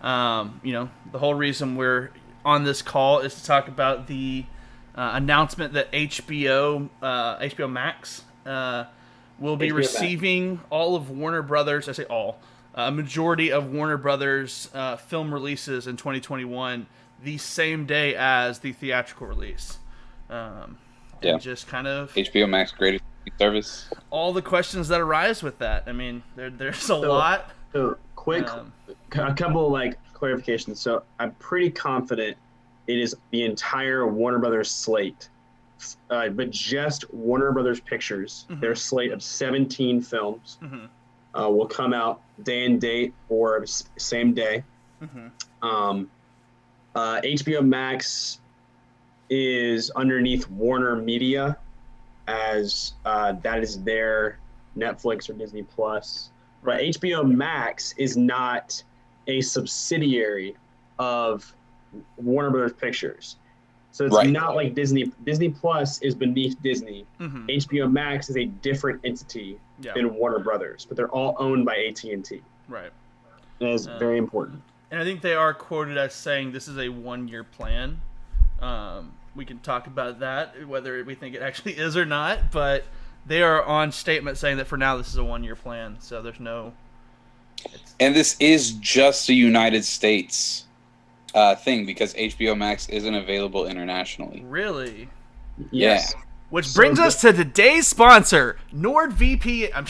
The whole reason we're on this call is to talk about the announcement that HBO Max will be HBO Max. receiving all of Warner Brothers. I say all, a majority of Warner Brothers film releases in 2021, the same day as the theatrical release. Yeah. And just kind of HBO Max greatest service. all the questions that arise with that. I mean, there's a lot. So quick, a couple like clarifications. So I'm pretty confident it is the entire Warner Brothers slate, but just Warner Brothers Pictures. Their slate of 17 films will come out day and date or same day. HBO Max is underneath Warner Media, as that is their Netflix or Disney Plus. But HBO Max is not a subsidiary of Warner Brothers Pictures. So it's not like Disney. Disney Plus is beneath Disney. HBO Max is a different entity than Warner Brothers, but they're all owned by AT&T. Right. That is very important. And I think they are quoted as saying this is a one-year plan. We can talk about that, whether we think it actually is or not, but they are on statement saying that for now this is a one-year plan, so there's no... And this is just a United States thing, because HBO Max isn't available internationally. Really? Yes. Yeah. Which brings us to today's sponsor, NordVPN.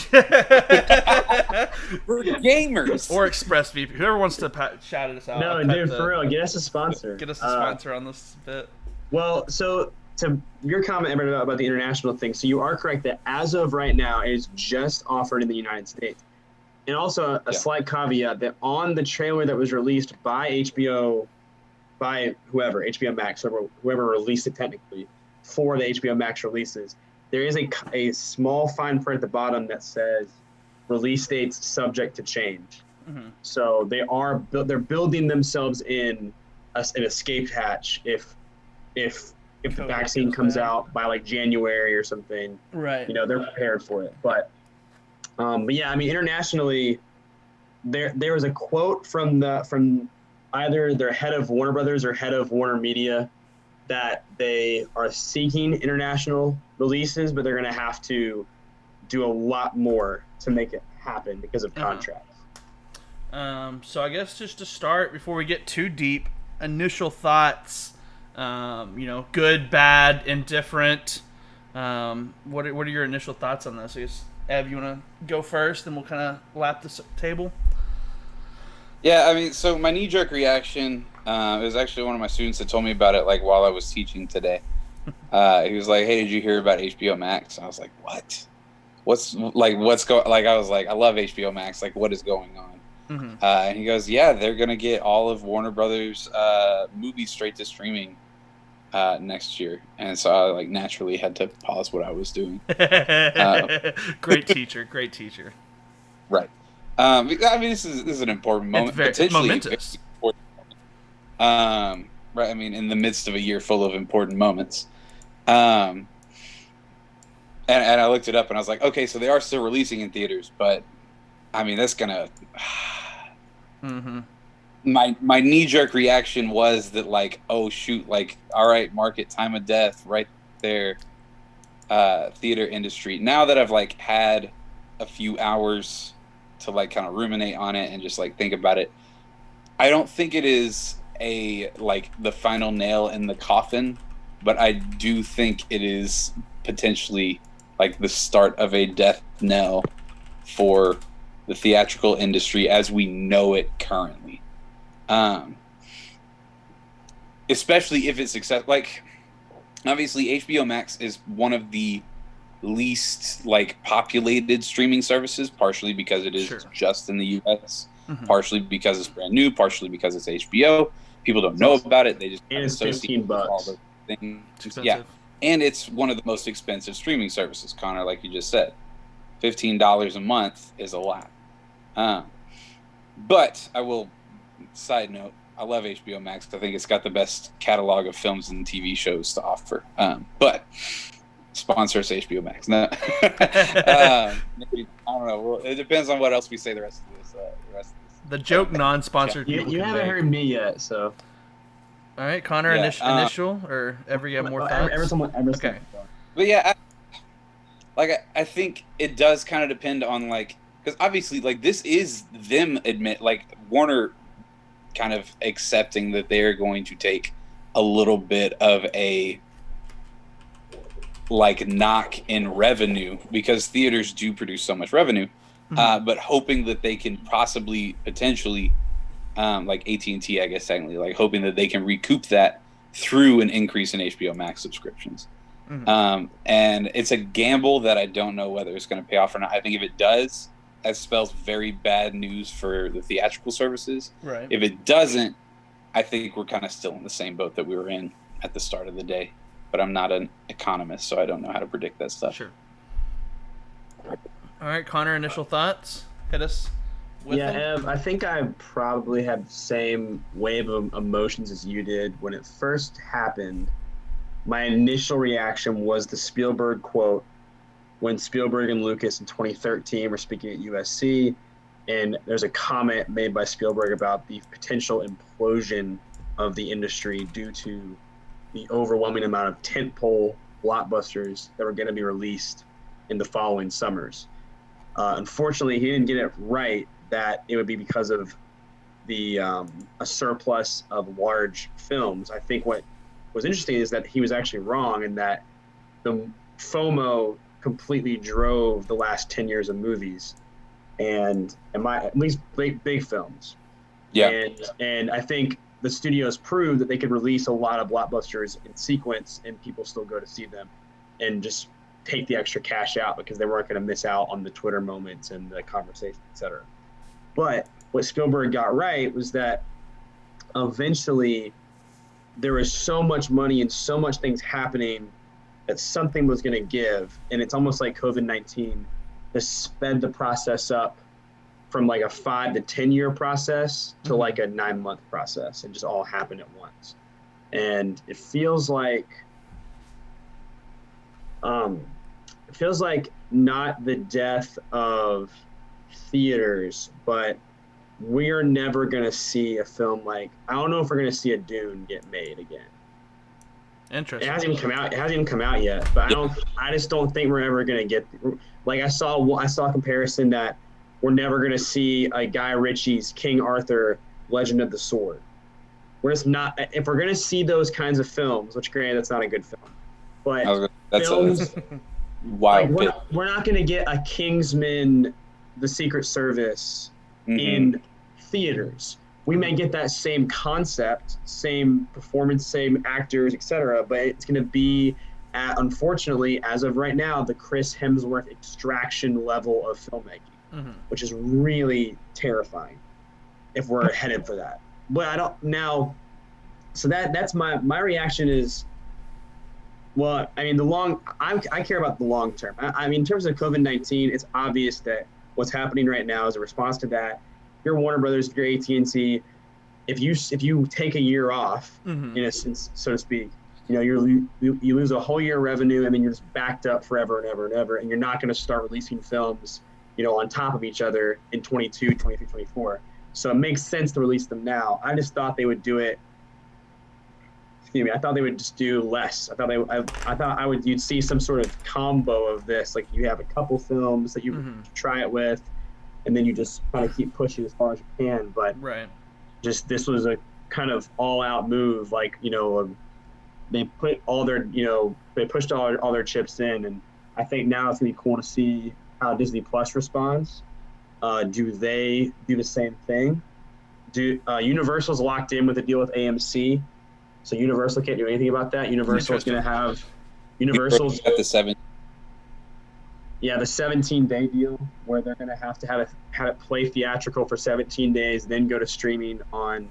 For gamers. Or ExpressVPN. Whoever wants to shout us out. No, dude, for real, get us a sponsor. Get us a sponsor on this bit. Well, so to your comment about the international thing, so you are correct that as of right now, it is just offered in the United States. And also a slight caveat that on the trailer that was released by HBO, by whoever, HBO Max, whoever released it technically, for the HBO Max releases, there is a small fine print at the bottom that says release dates subject to change. So they're building themselves in an escape hatch if the vaccine comes out by like January or something. Right. They're prepared for it. But yeah, I mean, internationally, there was a quote from either their head of Warner Brothers or head of Warner Media that they are seeking international releases, but they're going to have to do a lot more to make it happen because of contracts. So I guess just to start, before we get too deep, initial thoughts, good, bad, indifferent. What are your initial thoughts on this? I guess, Ev, you want to go first, and we'll kind of lap this table? Yeah, I mean, so my knee-jerk reaction, it was actually one of my students that told me about it, like, while I was teaching today. He was like, hey, did you hear about HBO Max? I was like, what? What's going, like, I was like, I love HBO Max, like, what is going on? And he goes, yeah, they're going to get all of Warner Brothers movies straight to streaming next year. And so I, like, naturally had to pause what I was doing. Great teacher. Right. I mean, this is an important moment. It's potentially momentous. very important moment. Right. I mean, in the midst of a year full of important moments. And I looked it up and I was like, okay, so they are still releasing in theaters, but I mean, that's gonna. My knee-jerk reaction was that, like, oh shoot, like, all right, market time of death right there, theater industry. Now that I've like had a few hours to like kind of ruminate on it and just like think about it, I don't think it is the final nail in the coffin, but I do think it is potentially like the start of a death knell for the theatrical industry as we know it currently. Especially if it's successful. Like, obviously HBO Max is one of the least like populated streaming services, partially because it is just in the US, partially because it's brand new, partially because it's HBO. People don't know about it. They just associate with all the things. Yeah. And it's one of the most expensive streaming services, Connor, like you just said. $15 a month is a lot. But I will, side note, I love HBO Max. I think it's got the best catalog of films and TV shows to offer. But sponsor us, HBO Max. No. Maybe, I don't know. Well, it depends on what else we say the rest of this The joke non-sponsored people You can haven't make. heard me yet, so. All right, Connor, Yeah, initial, or ever you have more thoughts? Okay. But yeah, I think it does kind of depend on like, because obviously like this is them Warner kind of accepting that they're going to take a little bit of a like knock in revenue because theaters do produce so much revenue, but hoping that they can potentially like AT&T, I guess technically, like hoping that they can recoup that through an increase in HBO Max subscriptions. And it's a gamble that I don't know whether it's going to pay off or not. I think if it does, that spells very bad news for the theatrical services. Right. If it doesn't, I think we're kind of still in the same boat that we were in at the start of the day. But I'm not an economist, so I don't know how to predict that stuff. Sure. All right, Connor, initial thoughts? Hit us with them. Ev, I think I probably had the same wave of emotions as you did. When it first happened, my initial reaction was the Spielberg quote when Spielberg and Lucas in 2013 were speaking at USC, and there's a comment made by Spielberg about the potential implosion of the industry due to the overwhelming amount of tentpole blockbusters that were going to be released in the following summers. Unfortunately, he didn't get it right that it would be because of the a surplus of large films. I think what was interesting is that he was actually wrong in that the FOMO completely drove the last 10 years of movies and at least big films. Yeah. And I think the studios proved that they could release a lot of blockbusters in sequence and people still go to see them and just take the extra cash out because they weren't going to miss out on the Twitter moments and the conversation, etc. But what Spielberg got right was that eventually there was so much money and so much things happening that something was going to give. And it's almost like COVID-19 has sped the process up from like a 5 to 10 year process to like a 9-month process. It just all happened at once. And it feels like not the death of theaters, but we are never going to see a film like, I don't know if we're going to see a Dune get made again. Interesting. It hasn't even come out yet, but I just don't think we're ever going to get, like I saw a comparison that we're never going to see a Guy Ritchie's King Arthur Legend of the Sword. We're just not, if we're going to see those kinds of films, which granted, that's not a good film, but that's films, a wild like we're not going to get a Kingsman, The Secret Service in theaters. We may get that same concept, same performance, same actors, etc., but it's going to be, unfortunately, as of right now, the Chris Hemsworth extraction level of filmmaking, which is really terrifying if we're headed for that. But I don't now. So that's my reaction is, well, I mean, I care about the long term. I mean, in terms of COVID-19, it's obvious that what's happening right now is a response to that. If you're Warner Brothers, if you're AT&T, if you take a year off, in a sense, so to speak, you lose a whole year of revenue. I mean, you're just backed up forever and ever and ever, and you're not going to start releasing films, on top of each other in 22, 23, 24. So it makes sense to release them now. I just thought they would do it. Excuse me. I thought they would just do less. You'd see some sort of combo of this. Like you have a couple films that you try it with, and then you just kind of keep pushing as far as you can. But just this was a kind of all-out move. Like they put all their they pushed all their chips in, and I think now it's gonna be cool to see how Disney Plus responds. Do they do the same thing? Universal's locked in with a deal with AMC, so Universal can't do anything about that. Universal's going to have Universal's at the 7. Yeah, the 17-day deal where they're going to have it play theatrical for 17 days, then go to streaming on,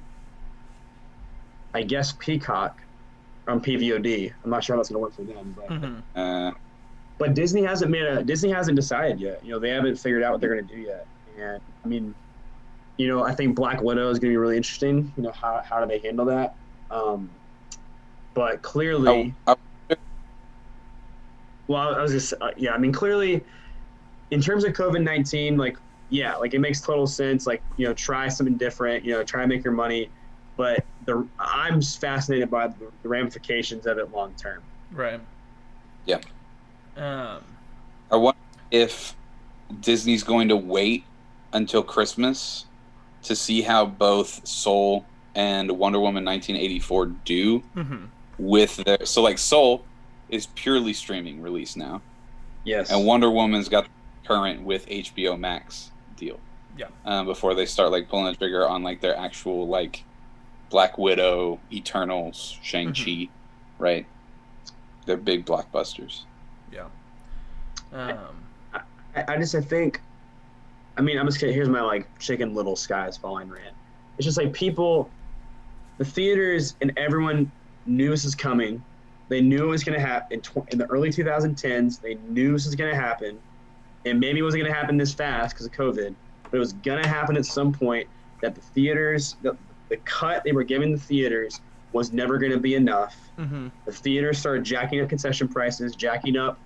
I guess, Peacock on PVOD. I'm not sure how that's going to work for them, but. But Disney hasn't decided yet. They haven't figured out what they're going to do yet. And I mean, I think Black Widow is going to be really interesting. How do they handle that? But clearly, I was just I mean, clearly, in terms of COVID-19, like yeah, like it makes total sense. Like, you know, try something different, you know, try to make your money. But I'm fascinated by the ramifications of it long term. Right. Yeah. Um, I wonder if Disney's going to wait until Christmas to see how both Soul and Wonder Woman 1984 do mm-hmm. with their. So, like, Soul is purely streaming release now. Yes. And Wonder Woman's got the current with HBO Max deal. Yeah. Before they start, like, pulling the trigger on, like, their actual, like, Black Widow, Eternals, Shang-Chi, mm-hmm. right? They're big blockbusters. Yeah. I think, I mean, I'm just kidding. Here's my like chicken little skies falling rant. It's just like people, the theaters and everyone knew this was coming. They knew it was going to happen in the early 2010s. They knew this was going to happen, and maybe it wasn't going to happen this fast because of COVID, but it was going to happen at some point. That the theaters, the cut they were giving the theaters was never going to be enough. Mm-hmm. The theaters started jacking up concession prices, jacking up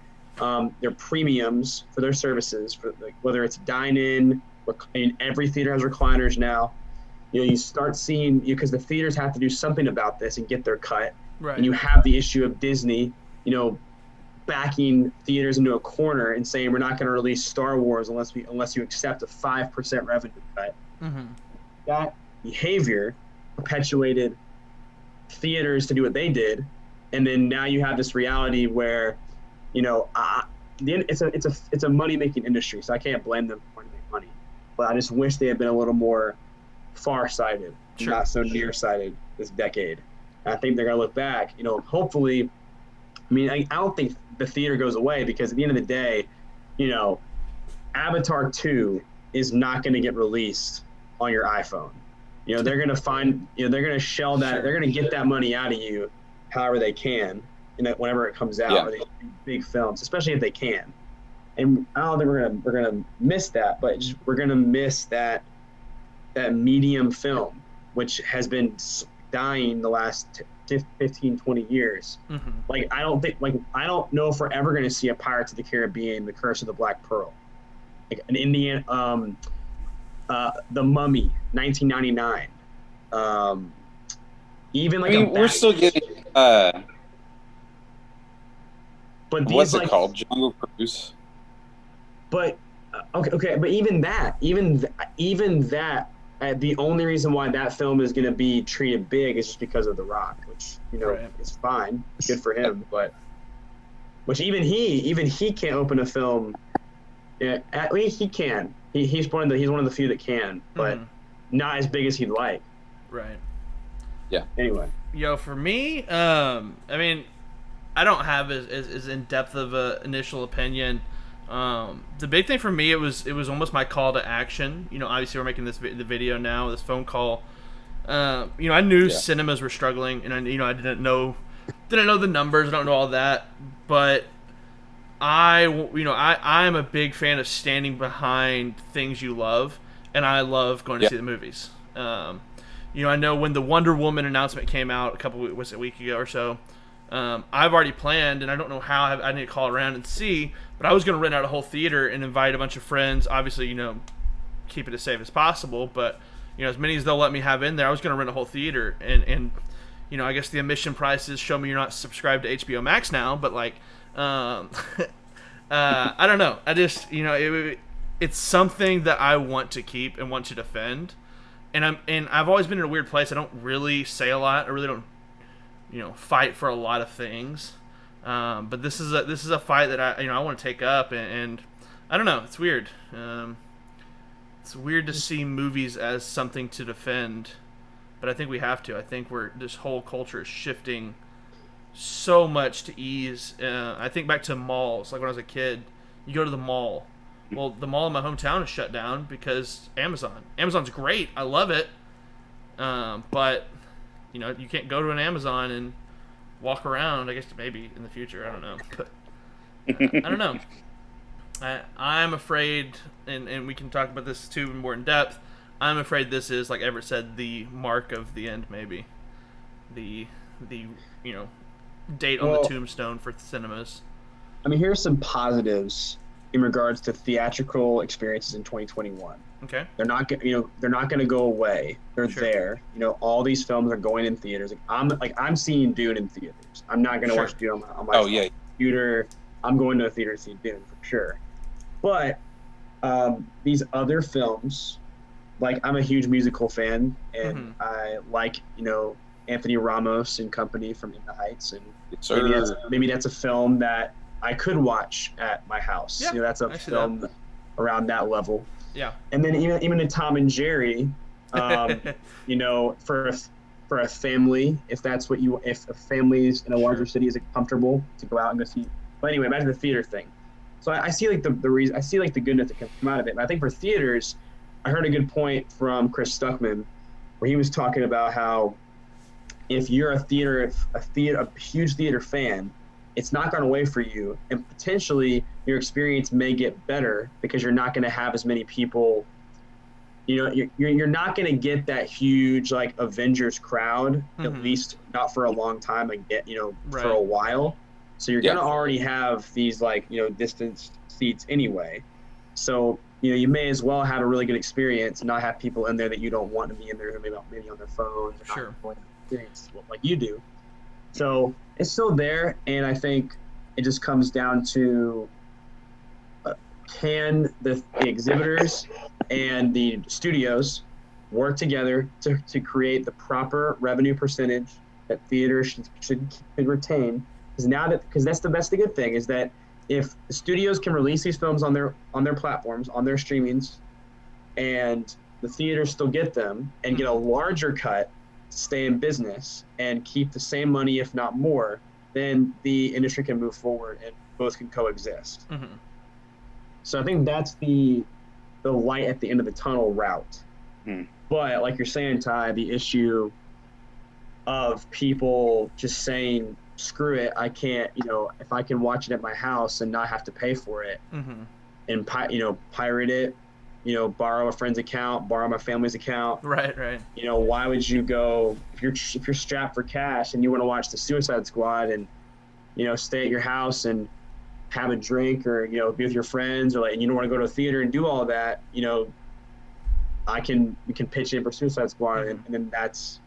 their premiums for their services, for like, whether it's dine-in, and every theater has recliners now. You know, you start seeing, because the theaters have to do something about this and get their cut. Right. And you have the issue of Disney, you know, backing theaters into a corner and saying we're not going to release Star Wars unless you accept a 5% revenue cut. Mm-hmm. That behavior perpetuated theaters to do what they did, and then now you have this reality where, you know, it's a money making industry, so I can't blame them for wanting to make money, but I just wish they had been a little more far-sighted, sure. not so nearsighted this decade. And I think they're gonna look back, you know, hopefully. I mean, I don't think the theater goes away, because at the end of the day, you know, Avatar 2 is not going to get released on your iPhone. You know, they're going to find, you know, they're going to shell that, they're going to get that money out of you however they can, you know, whenever it comes out, or these big films, especially if they can. And I don't think we're gonna miss that, but we're going to miss that medium film, which has been dying the last 15, 20 years. Mm-hmm. Like, I don't know if we're ever going to see a Pirates of the Caribbean, The Curse of the Black Pearl, like an Indian, The Mummy, 1999. Even like, I mean, we're still getting. But these, what's it like, called? Jungle Cruise. But okay, but even that, the only reason why that film is going to be treated big is just because of The Rock, which, you know, is fine, good for him. But which even he can't open a film. Yeah, at least he can. He's one of the few that can, but not as big as he'd like. Right. Yeah. Anyway. Yo, for me, I mean, I don't have as in depth of a initial opinion. The big thing for me, it was almost my call to action. You know, obviously we're making the video now, this phone call. You know, I knew cinemas were struggling, and I didn't know the numbers. I don't know all that, but I'm a big fan of standing behind things you love, and I love going to see the movies. You know, I know when the Wonder Woman announcement came out a week ago or so. I've already planned, and I don't know how I need to call around and see, but I was going to rent out a whole theater and invite a bunch of friends. Obviously, you know, keep it as safe as possible, but, you know, as many as they'll let me have in there, I was going to rent a whole theater. And you know, I guess the admission prices show me you're not subscribed to HBO Max now, but, like, I don't know. I just, you know, it's something that I want to keep and want to defend. And I've always been in a weird place. I don't really say a lot. I really don't, you know, fight for a lot of things, but this is a fight that I want to take up, and I don't know, it's weird. It's weird to see movies as something to defend, but I think we have to. I think this whole culture is shifting so much to ease. I think back to malls, like when I was a kid, you go to the mall. Well, the mall in my hometown is shut down because Amazon's great, I love it, but you know, you can't go to an Amazon and walk around. I guess maybe in the future. I don't know. But I don't know. I'm afraid, and we can talk about this too more in depth. I'm afraid this is, like Everett said, the mark of the end. Maybe the you know, date on the tombstone for cinemas. I mean, here's some positives in regards to theatrical experiences in 2021. Okay. They're not they're not going to go away. They're Sure. there. All these films are going in theaters. I'm seeing Dune in theaters. I'm not going to Sure. watch Dune on my Oh yeah. computer. I'm going to a theater to see Dune for sure. But these other films, like I'm a huge musical fan, and I like Anthony Ramos and company from In the Heights, and maybe that's a film that I could watch at my house. Yeah, that's a film around that level. Yeah. And then even in Tom and Jerry, for a family, if a family's in a larger city is comfortable to go out and go see. But anyway, back to the theater thing. So I see like the reason, I see like the goodness that can come out of it. And I think for theaters, I heard a good point from Chris Stuckman, where he was talking about how if you're a huge theater fan, it's not gone away for you, and potentially your experience may get better because you're not going to have as many people. You're not going to get that huge like Avengers crowd, at least not for a long time, for a while. So you're going to already have these distanced seats anyway. So you may as well have a really good experience and not have people in there that you don't want to be in there, who maybe on their phones or not enjoying the experience like you do. So it's still there, and I think it just comes down to can the exhibitors and the studios work together to create the proper revenue percentage that theaters should retain. Because that's the good thing is that if the studios can release these films on their platforms, on their streamings, and the theaters still get them and get a larger cut, stay in business and keep the same money, if not more, then the industry can move forward and both can coexist. So I think that's the light at the end of the tunnel route. But like you're saying, Ty, the issue of people just saying, screw it, I can't, if I can watch it at my house and not have to pay for it, and pirate it, borrow a friend's account, borrow my family's account. Right. Why would you go if you're strapped for cash and you want to watch the Suicide Squad and stay at your house and have a drink or be with your friends, or and you don't want to go to a theater and do all of that, we can pitch in for Suicide Squad, and then that's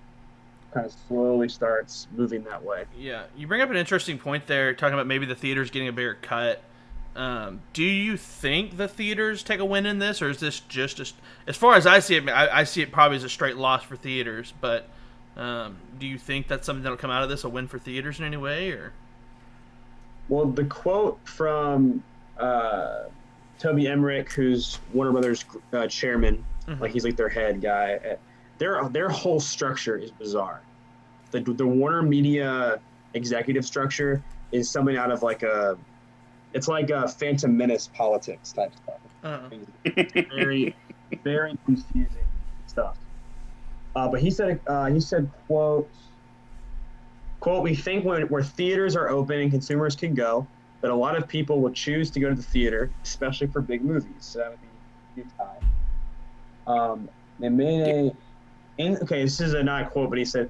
kind of slowly starts moving that way. Yeah, you bring up an interesting point there, talking about maybe the theaters getting a bigger cut. Do you think the theaters take a win in this, or is this just as far as I see it? I see it probably as a straight loss for theaters. But do you think that's something that'll come out of this, a win for theaters in any way, or? Well, the quote from Toby Emmerich, who's Warner Brothers chairman, like he's like their head guy. Their whole structure is bizarre. The Warner Media executive structure is something out of it's like a Phantom Menace politics type stuff. Very, very confusing stuff. But he said, quote, we think where theaters are open and consumers can go, that a lot of people will choose to go to the theater, especially for big movies. So that would be time. This is not a quote, but he said,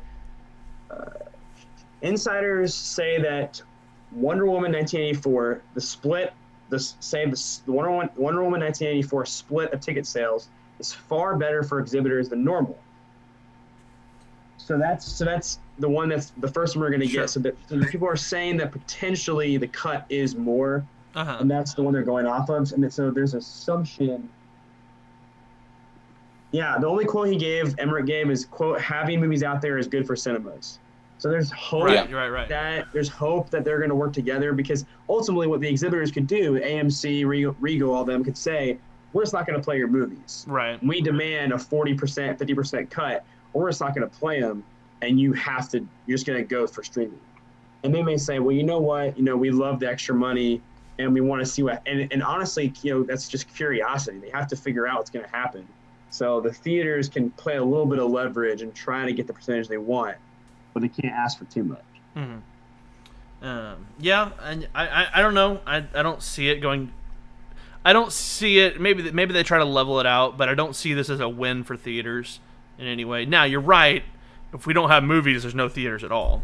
insiders say that Wonder Woman 1984, the Wonder Woman 1984 split of ticket sales is far better for exhibitors than normal. So that's the one that's the first one we're going to get. So people are saying that potentially the cut is more, and that's the one they're going off of. And so there's assumption. Yeah, the only quote Emmerich gave is, quote, having movies out there is good for cinemas. So there's hope there's hope that they're going to work together, because ultimately what the exhibitors could do, AMC, Regal, all of them could say, we're just not going to play your movies. Right. We demand a 40%, 50% cut, or we're just not going to play them, and you're just going to go for streaming. And they may say, well, you know what, we love the extra money, and we want to see what, and honestly, that's just curiosity. They have to figure out what's going to happen. So the theaters can play a little bit of leverage and try to get the percentage they want, but they can't ask for too much. Yeah, and I don't know. I don't see it going. I don't see it. Maybe they try to level it out, but I don't see this as a win for theaters in any way. Now, you're right. If we don't have movies, there's no theaters at all.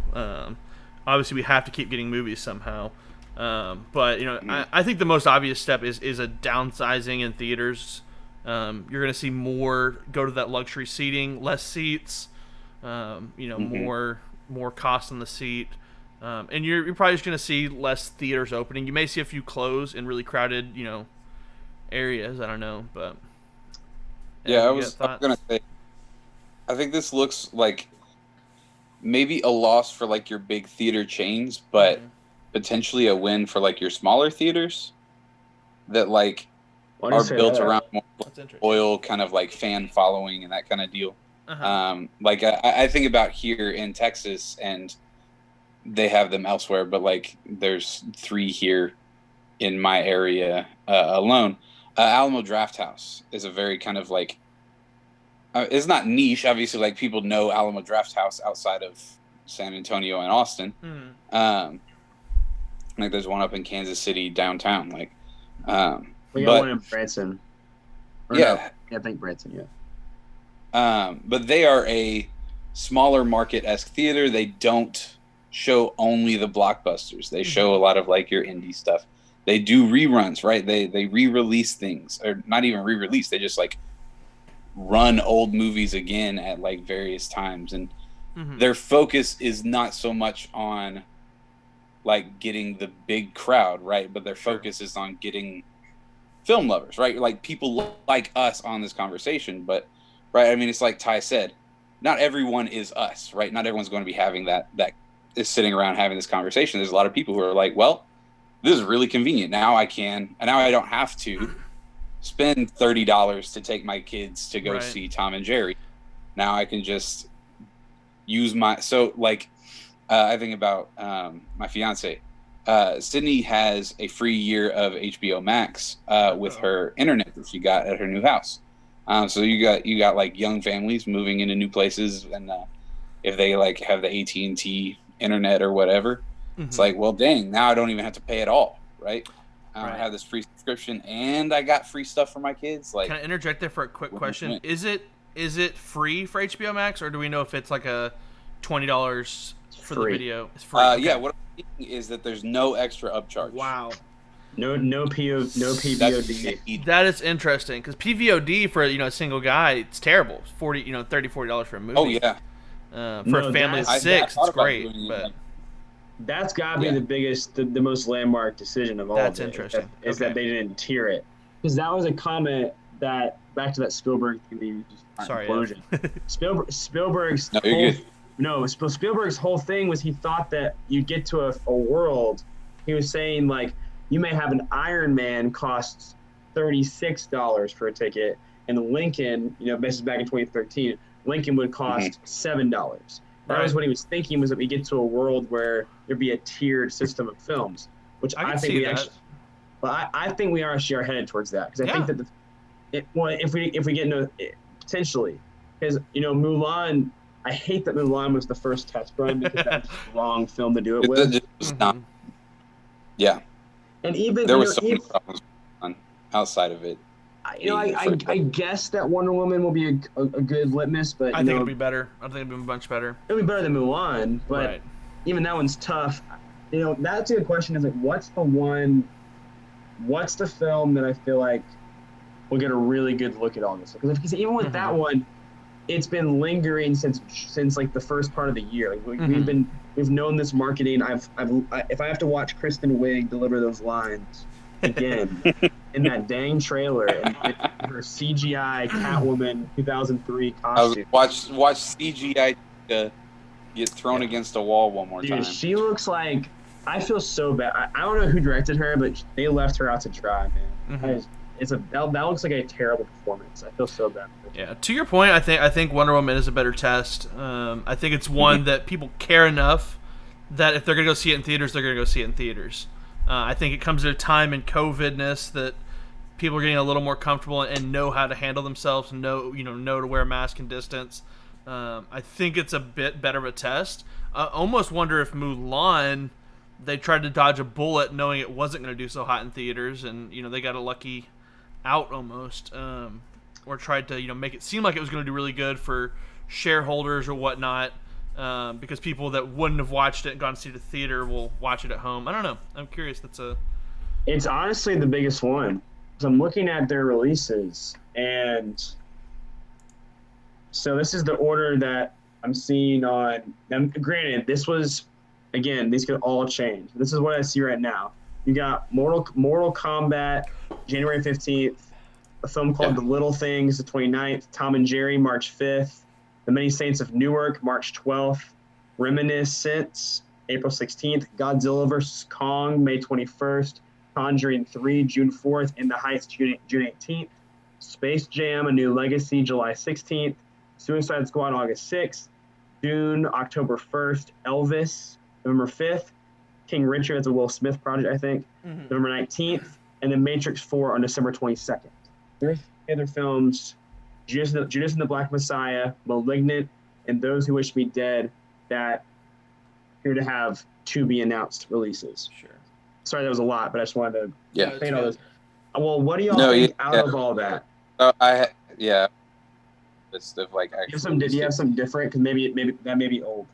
Obviously, we have to keep getting movies somehow. But I think the most obvious step is a downsizing in theaters. You're going to see more go to that luxury seating, less seats, more cost on the seat, and you're probably just going to see less theaters opening. You may see a few close in really crowded areas. I don't know, but I was going to say, I think this looks like maybe a loss for like your big theater chains, but potentially a win for like your smaller theaters that like are built around more loyal kind of like fan following and that kind of deal. Like I think about here in Texas, and they have them elsewhere, but like there's 3 here in my area alone. Alamo Drafthouse is a very kind of like it's not niche, obviously. Like people know Alamo Drafthouse outside of San Antonio and Austin. Like there's one up in Kansas City downtown. Like we got one in Branson. I think Branson. But they are a smaller market-esque theater. They don't show only the blockbusters. They show a lot of like your indie stuff. They do reruns, right? They re-release things, or not even re-release. They just like run old movies again at like various times, and their focus is not so much on like getting the big crowd, right? But their focus is on getting film lovers, right? Like people like us on this conversation, but right, I mean, it's like Ty said, not everyone is us, right? Not everyone's going to be having that is sitting around having this conversation. There's a lot of people who are like, well, this is really convenient. Now I don't have to spend $30 to take my kids to go see Tom and Jerry. Now I can just use I think about my fiance. Sydney has a free year of HBO Max with her internet that she got at her new house. So you got like young families moving into new places, and if they like have the AT&T internet or whatever, it's like, well, dang, now I don't even have to pay at all, right? I have this free subscription, and I got free stuff for my kids. Like, can I interject there for a quick question? Is it free for HBO Max, or do we know if it's like a $20 for the video? It's free. Yeah, what I'm thinking is that there's no extra upcharge. Wow. No PVOD. That is interesting, because PVOD for a single guy, it's terrible. It's $40 for a movie. Oh yeah. For a family of 6, it's great. But that's gotta be the biggest, the most landmark decision of all. That's interesting. Is that they didn't tier it, because that was a comment that back to that Spielberg thing that you just implosion. Spielberg's Spielberg's whole thing was he thought that you get to a world. He was saying like, you may have an Iron Man costs $36 for a ticket, and Lincoln, this is back in 2013, Lincoln would cost $7. That was what he was thinking, was that we get to a world where there'd be a tiered system of films, which I think we actually, but I think we actually are headed towards that, because I think that if we get into potentially, because Mulan, I hate that Mulan was the first test run, because that's the wrong film to do it with. It was not. Yeah. And even there was so many problems outside of it. I guess that Wonder Woman will be a good litmus, but I think it'll be better. I think it'll be much better. It'll be better than Mulan, but even that one's tough. That's a good question. Is like, what's the film that I feel like will get a really good look at all this? Because even with that one, it's been lingering since like the first part of the year. Like we've known this marketing. If I have to watch Kristen Wiig deliver those lines again in that dang trailer and her CGI Catwoman 2003 costume. Watch CGI get thrown against a wall one more time. She looks like, I feel so bad. I don't know who directed her, but they left her out to dry, man. That looks like a terrible performance. I feel so bad. Yeah, to your point, I think Wonder Woman is a better test. I think it's one that people care enough that if they're gonna go see it in theaters, they're gonna go see it in theaters. I think it comes at a time in COVID-ness that people are getting a little more comfortable and know how to handle themselves, and know to wear a mask and distance. I think it's a bit better of a test. I almost wonder if Mulan, they tried to dodge a bullet knowing it wasn't going to do so hot in theaters, and they got a lucky out almost, or tried to make it seem like it was going to do really good for shareholders or whatnot. because people that wouldn't have watched it and gone to see the theater will watch it at home. I don't know. I'm curious. It's honestly the biggest one. So I'm looking at their releases, and so this is the order that I'm seeing on. And granted, this was, again, these could all change. This is what I see right now. You got Mortal Kombat, January 15th. A film called The Little Things, the 29th. Tom and Jerry, March 5th. The Many Saints of Newark, March 12th. Reminiscence, April 16th. Godzilla vs. Kong, May 21st. Conjuring 3, June 4th. In the Heights, June 18th. Space Jam, A New Legacy, July 16th. Suicide Squad, August 6th. Dune, October 1st. Elvis, November 5th. King Richard, that's a Will Smith project, I think. November 19th. And then Matrix 4 on December 22nd. There's other films, Judas and the Black Messiah, Malignant, and Those Who Wish Me Dead, that appear to have to be announced releases. Sure. Sorry, that was a lot, but I just wanted to say all this. Well, what do y'all think out of all that? List of like actual. Do you have some different? Because maybe that may be old.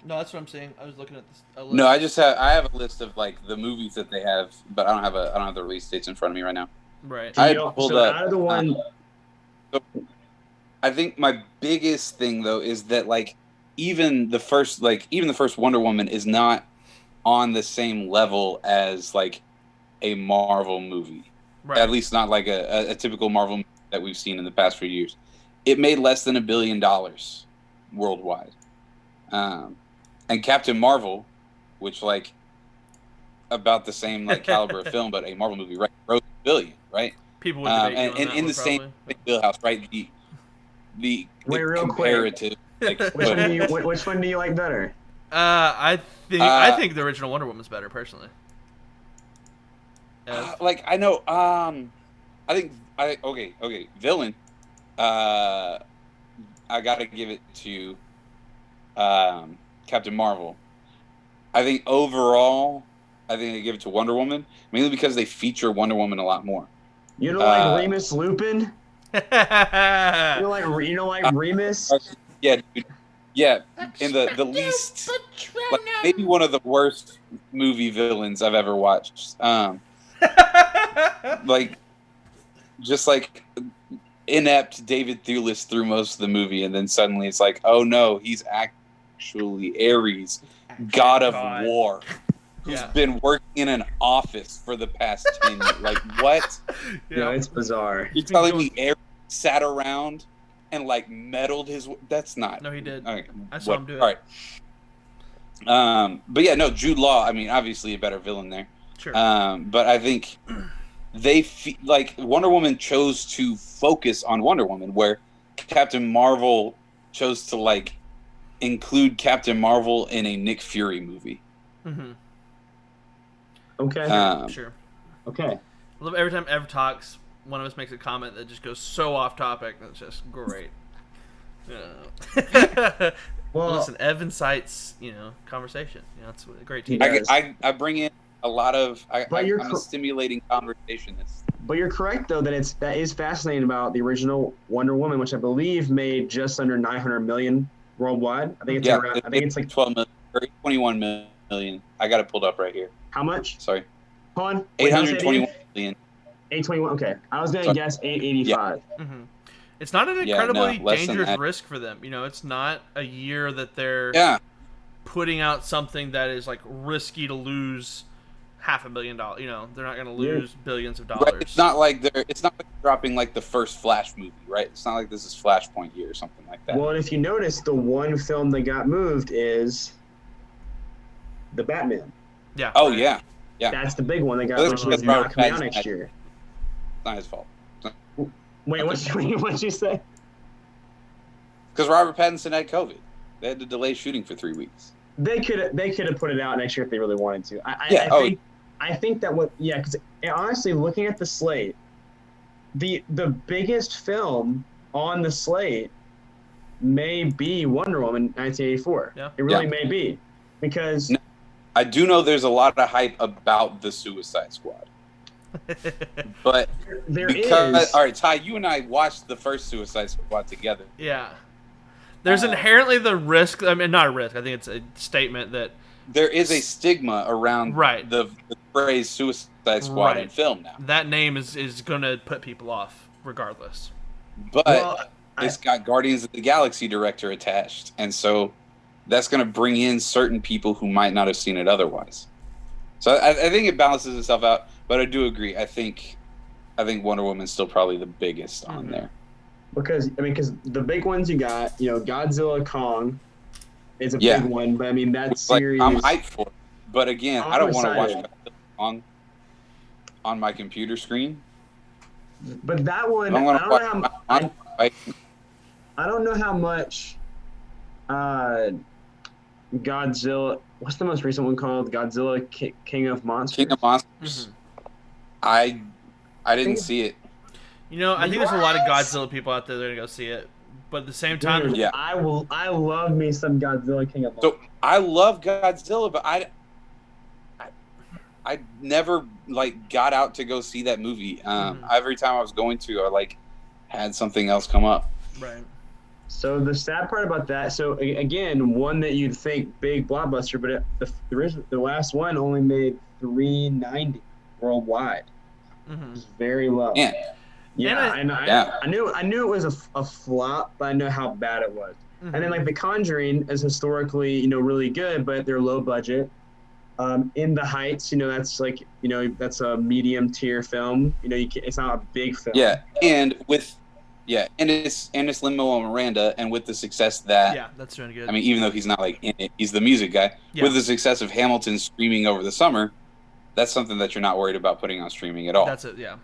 No, that's what I'm saying. I was looking at this. No, I have a list of like the movies that they have, but I don't have the release dates in front of me right now. Right. Out of the one. I think my biggest thing though is that like even the first Wonder Woman is not on the same level as like a Marvel movie. Right. At least not like a typical Marvel movie that we've seen in the past few years. It made less than $1 billion worldwide. And Captain Marvel, which like about the same like caliber of film, but a Marvel movie, right? Grossed $1 billion, right? People would debate and in the probably. same wheelhouse, right? The comparative. Like, which one do you like better? I think the original Wonder Woman's better personally. I know. Okay. Villain. I gotta give it to Captain Marvel. I think overall, I give it to Wonder Woman, mainly because they feature Wonder Woman a lot more. You know, like Remus Lupin. You know, like Remus. Yeah, dude. Yeah. In the least, like, maybe one of the worst movie villains I've ever watched. Like, just like inept David Thewlis through most of the movie, and then suddenly it's like, oh no, he's actually Ares, god of war, who's been working in an office for the past 10 years. Like, what? Yeah, it's bizarre. You're telling me Ares sat around and like meddled his? That's not. No, he did. Okay, I saw him do it. All right. But yeah, no, Jude Law. I mean, obviously a better villain there. Sure. But I think like Wonder Woman chose to focus on Wonder Woman, where Captain Marvel chose to like include Captain Marvel in a Nick Fury movie. Mm-hmm. Okay. Sure. Okay. I love every time Ev talks, one of us makes a comment that just goes so off topic. That's just great. Well, listen, Ev incites, conversation. It's a great team. I bring in a lot of. I'm a stimulating conversationist. But you're correct though that is fascinating about the original Wonder Woman, which I believe made just under 900 million worldwide. I think it's around. I think it's like 12 million, or 21 million. I got it pulled up right here. How much? Sorry. Hold on. 821 million. 821. Okay, I was gonna guess 885. Yeah. Mm-hmm. It's not an incredibly dangerous risk for them. It's not a year that they're putting out something that is like risky to lose $500 million. They're not going to lose billions of dollars. Right. It's not like they're dropping like the first Flash movie, right? It's not like this is Flashpoint year or something like that. Well, and if you notice, the one film that got moved is the Batman. Yeah. Oh yeah. That's the big one that got moved. It's not coming out next year. It's not his fault. Wait, what'd you say? Because Robert Pattinson had COVID. They had to delay shooting for 3 weeks. They could have put it out next year if they really wanted to. I think that because honestly, looking at the slate, the biggest film on the slate may be Wonder Woman 1984. Yeah. It really may be, because I do know there's a lot of hype about the Suicide Squad. But there is. All right, Ty, you and I watched the first Suicide Squad together. Yeah. there's inherently the risk. I mean, not a risk. I think it's a statement that there is a stigma around the phrase Suicide Squad in film now. That name is going to put people off regardless. But it's got Guardians of the Galaxy director attached, and so that's going to bring in certain people who might not have seen it otherwise. So I think it balances itself out, but I do agree. I think Wonder Woman's still probably the biggest on there. Because the big ones you got, Godzilla, Kong is a big one, but I mean that series. I'm hyped for it, but again, I don't want to watch Godzilla Kong on my computer screen. But that one, I don't know how much Godzilla. What's the most recent one called? Godzilla King of Monsters. King of Monsters. I didn't see it. I think there's a lot of Godzilla people out there that are gonna go see it, but at the same time, I love me some Godzilla King of Monsters. So I love Godzilla, but I never got out to go see that movie. Every time I was going to, I had something else come up. Right. So the sad part about that, so again, one that you'd think big blockbuster, but the last one only made $390 worldwide. It's very low. Yeah, I knew it was a flop, but I know how bad it was. And then The Conjuring is historically, really good, but they're low budget. In the Heights, that's that's a medium tier film. It's not a big film. And it's Lin-Manuel Miranda, and with the success that that's doing good. I mean, even though he's not in it, he's the music guy. With the success of Hamilton streaming over the summer, that's something that you're not worried about putting on streaming at all. That's it. Yeah.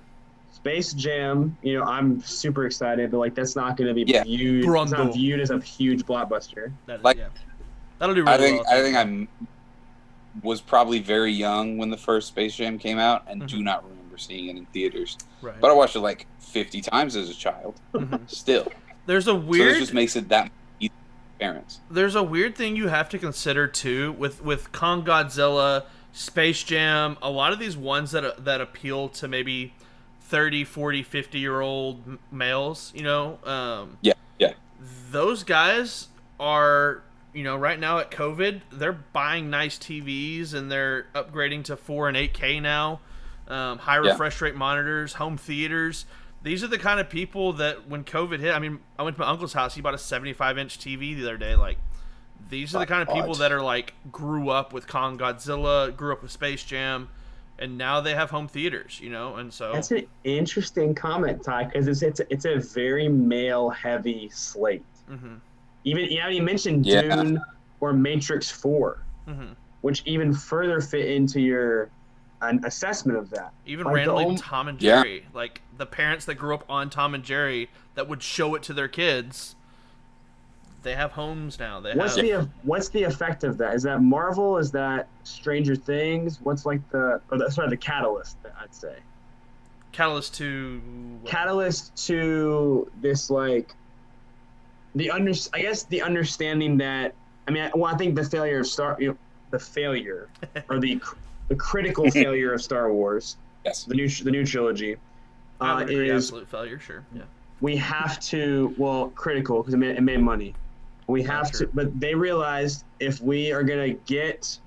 Space Jam, I'm super excited, but that's not going to be viewed. It's not viewed as a huge blockbuster. That'll do really well. I think I was probably very young when the first Space Jam came out, and do not remember seeing it in theaters. Right. But I watched it 50 times as a child. Still, there's a weird. So this just makes it that easy for parents. There's a weird thing you have to consider too with Kong, Godzilla, Space Jam. A lot of these ones that appeal to maybe 30, 40, 50-year-old males, those guys are, right now at COVID, they're buying nice TVs and they're upgrading to 4 and 8K now, high refresh rate monitors, home theaters. These are the kind of people that when COVID hit, I mean, I went to my uncle's house, he bought a 75-inch TV the other day. These are the kind of people that are grew up with Kong, Godzilla, grew up with Space Jam, and now they have home theaters, and so that's an interesting comment, Ty, because it's a very male heavy slate. Even you mentioned Dune or Matrix 4, which even further fit into your assessment of that. Even randomly Tom and Jerry, the parents that grew up on Tom and Jerry that would show it to their kids. They have homes now. What's the effect of that? Is that Marvel? Is that Stranger Things? What's the catalyst? I'd say. Catalyst to. What? Catalyst to this I guess the understanding that I think the failure of the failure or the critical failure of Star Wars. Yes. The new trilogy. Is absolute failure. Sure. Yeah. We have to critical because it made money. We have to, but they realized if we are going to get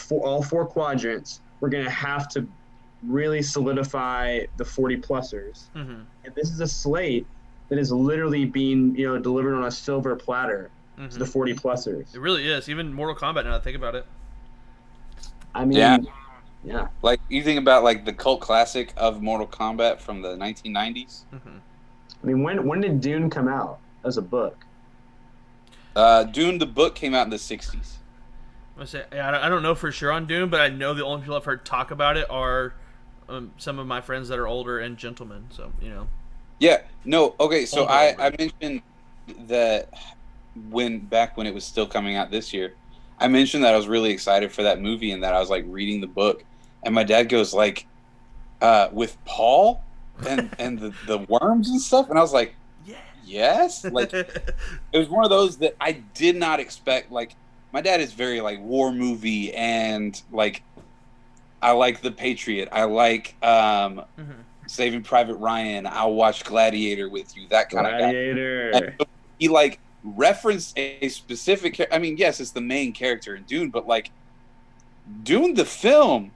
all 4 quadrants, we're going to have to really solidify the 40-plussers. And this is a slate that is literally being, delivered on a silver platter to the 40-plussers. It really is. Even Mortal Kombat, now that I think about it. I mean, yeah. You think about, the cult classic of Mortal Kombat from the 1990s? I mean, when did Dune come out as a book? Dune, the book, came out in the 60s. I don't know for sure on Dune, but I know the only people I've heard talk about it are some of my friends that are older and gentlemen. So, Yeah. No. Okay. So I mentioned that back when it was still coming out this year, I mentioned that I was really excited for that movie and that I was reading the book, and my dad goes with Paul and the worms and stuff, and I was like, yes. It was one of those that I did not expect. My dad is very war movie and I like The Patriot. I like Saving Private Ryan. I'll watch Gladiator with you. That kind of guy. Gladiator. He referenced a specific. I mean, yes, it's the main character in Dune, but like Dune the film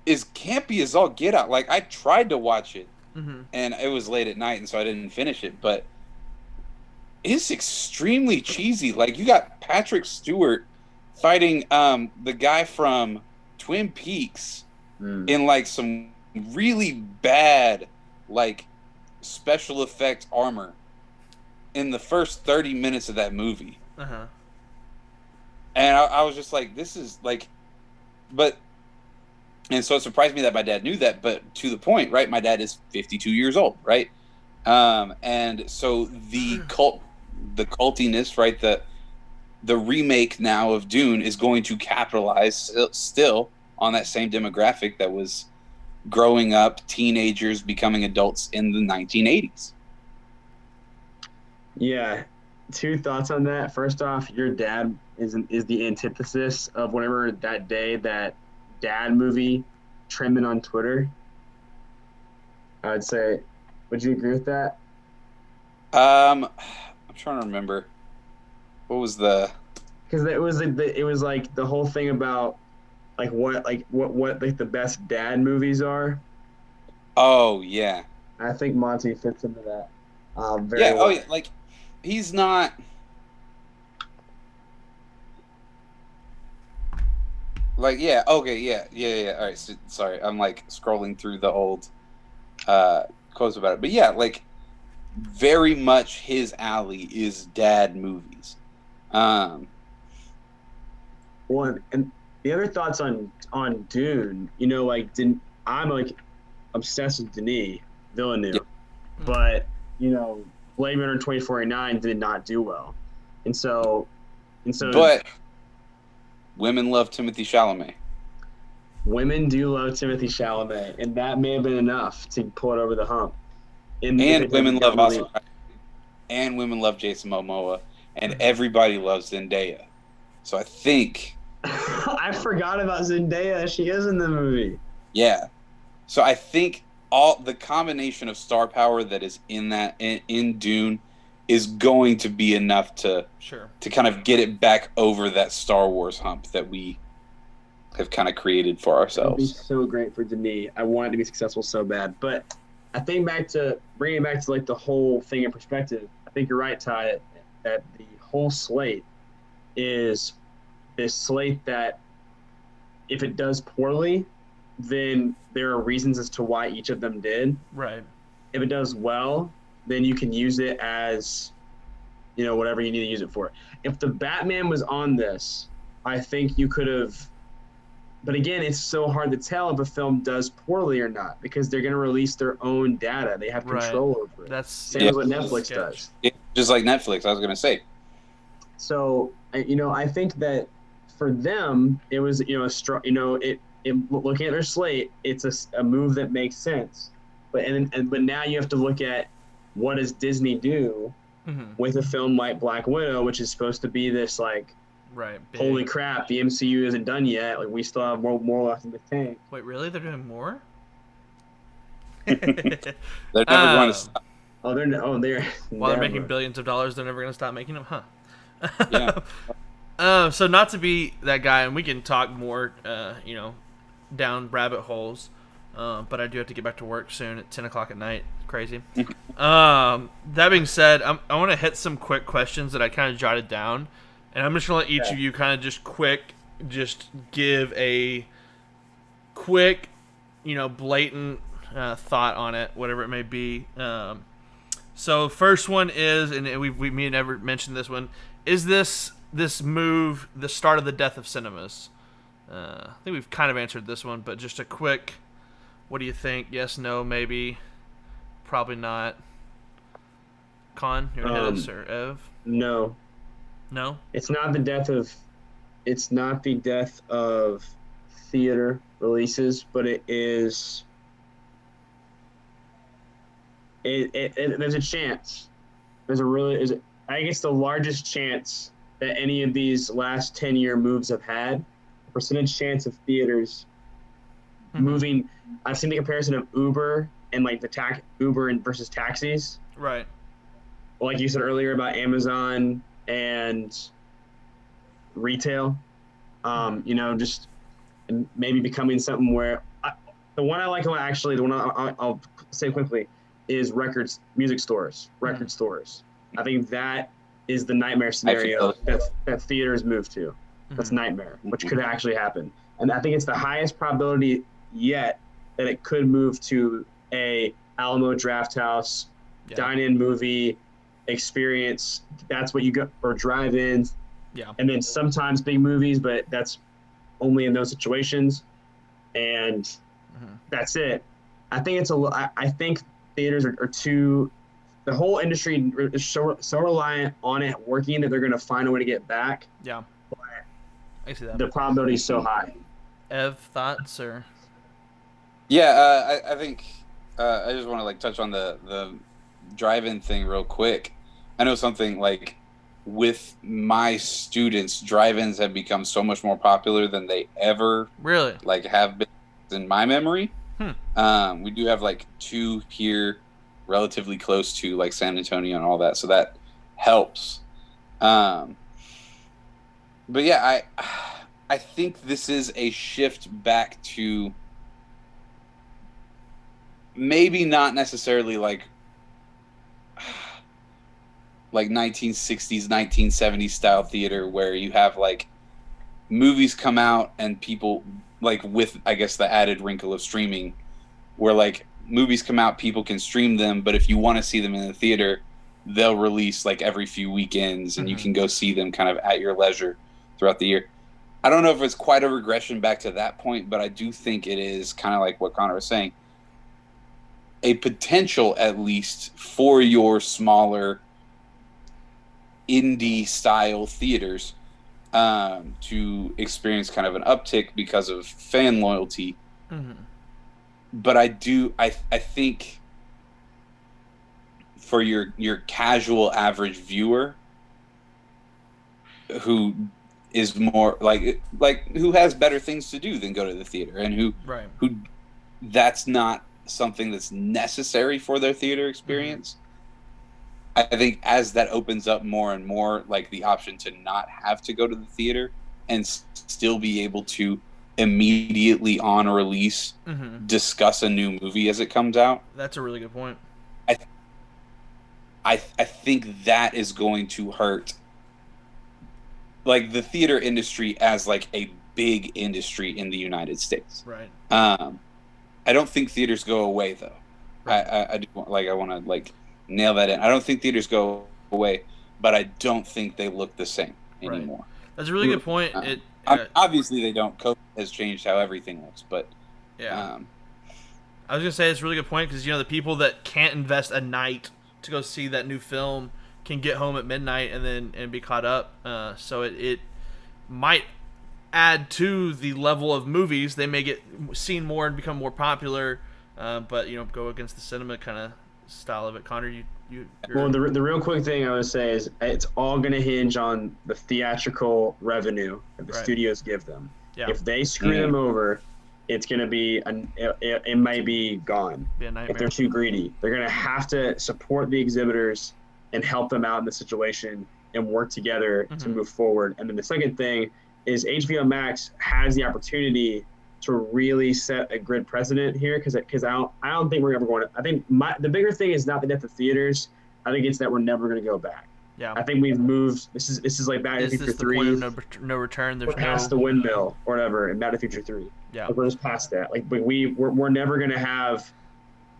is campy as all get out. Like I tried to watch it, and it was late at night, and so I didn't finish it. But it's extremely cheesy. Like you got Patrick Stewart fighting the guy from Twin Peaks in like some really bad like special effect armor in the first 30 minutes of that movie. And I was just like, this is like, but, and so it surprised me that my dad knew that, but to the point, right? My dad is 52 years old, right? And so the cultiness, right? The remake now of Dune is going to capitalize still on that same demographic that was growing up, teenagers becoming adults in the 1980s. Yeah, two thoughts on that. First off, your dad is the antithesis of whenever that day that dad movie trending on Twitter. I would say, would you agree with that? I'm trying to remember. What was the? Because it was like the whole thing about what the best dad movies are. Oh yeah. I think Monty fits into that. Very yeah. well. Oh yeah. Like he's not. Like yeah. Okay. Yeah. All right. So, sorry, I'm like scrolling through the old quotes about it, but yeah, like very much his alley is dad movies. Well, and the other thoughts on Dune, I'm like obsessed with Denis Villeneuve, but Blade Runner 2049 did not do well, and so. But women love Timothée Chalamet. Women do love Timothée Chalamet, and that may have been enough to pull it over the hump. And women love Oscar, and women love Jason Momoa, and everybody loves Zendaya. So I think I forgot about Zendaya. She is in the movie. Yeah. So I think all the combination of star power that is in Dune is going to be enough to kind of get it back over that Star Wars hump that we have kind of created for ourselves. It'd be so great for Denis. I want it to be successful so bad. But I think bringing it back to like the whole thing in perspective, I think you're right, Ty, that the whole slate is this slate that if it does poorly, then there are reasons as to why each of them did. Right. If it does well, then you can use it as, whatever you need to use it for. If the Batman was on this, I think you could have. But again, it's so hard to tell if a film does poorly or not because they're going to release their own data. They have control over it. That's same as what Netflix does. Just like Netflix, I was going to say. So, I think that for them, it was, looking at their slate, it's a move that makes sense. But now you have to look at what does Disney do with a film like Black Widow, which is supposed to be this like, holy crap, the MCU isn't done yet. Like we still have more left in the tank. Wait, really? They're doing more? They're never going to stop. They're while they're making billions of dollars, they're never going to stop making them, huh? Yeah. So not to be that guy, and we can talk more, down rabbit holes, but I do have to get back to work soon at 10 o'clock at night. Crazy. That being said, I want to hit some quick questions that I kind of jotted down, and I'm just going to let each of you kind of just give a quick, blatant thought on it, whatever it may be. So first one is, and me and Everett mentioned this one, is this move the start of the death of cinemas? I think we've kind of answered this one, but just a quick, what do you think? Yes, no, maybe, probably not. Con, you want to hit us, or Ev? No. No? It's not the death of theater releases, but it is. There's a chance. I guess the largest chance that any of these last 10-year moves have had. Percentage chance of theaters moving. I've seen the comparison of Uber and like Uber and versus taxis. Right. like you said earlier about Amazon and retail, just maybe becoming something where the one I like actually, the one I'll say quickly is music stores, record stores. I think that is the nightmare scenario that theaters move to. That's nightmare, which could actually happen. And I think it's the highest probability yet that it could move to a Alamo Drafthouse, dine-in movie experience. That's what you go, or drive-ins. Yeah. And then sometimes big movies, but that's only in those situations. And that's it. I think I think theaters are too. The whole industry is so reliant on it working that they're going to find a way to get back. Yeah. I see that. The probability is so high. Ev, thoughts or? Yeah, I think I just want to like touch on the drive-in thing real quick. I know something like with my students, drive-ins have become so much more popular than they ever really like have been in my memory. We do have like 2 here, relatively close to like San Antonio and all that, so that helps. But yeah, I think this is a shift back to maybe not necessarily like 1960s, 1970s style theater where you have like movies come out and people like with, I guess, the added wrinkle of streaming where like movies come out, people can stream them, but if you want to see them in the theater, they'll release like every few weekends and you can go see them kind of at your leisure throughout the year. I don't know if it's quite a regression back to that point, but I do think it is kind of like what Connor was saying. A potential, at least, for your smaller indie style theaters to experience kind of an uptick because of fan loyalty. But I think for your casual average viewer who is more like who has better things to do than go to the theater and who that's not something that's necessary for their theater experience. I think as that opens up more and more, like the option to not have to go to the theater and still be able to immediately on release discuss a new movie as it comes out. That's a really good point. I think that is going to hurt like the theater industry as like a big industry in the United States. Right. I don't think theaters go away though. Right. I want to like nail that in. I don't think theaters go away, but I don't think they look the same anymore. That's a really good point. Obviously they don't. COVID has changed how everything looks, but I was gonna say it's a really good point because the people that can't invest a night to go see that new film can get home at midnight and be caught up. So it might add to the level of movies. They may get seen more and become more popular, but go against the cinema kind of style of it. Connor, well, the real quick thing I would say is it's all going to hinge on the theatrical revenue that the studios give them. Yeah. If they screw them over, it's going to be it might be gone. Be a nightmare. If they're too greedy, they're going to have to support the exhibitors and help them out in the situation and work together to move forward. And then the second thing is HBO Max has the opportunity to really set a good precedent here because I don't think we're ever going to. I think the bigger thing is not the death of theaters. I think it's that we're never going to go back. Yeah. I think we've moved. This is like Back to the Future 3. Is this the point of no return? There's we're past the windmill or whatever in Back to the Future 3. Yeah. Like we're just past that. Like we're never going to have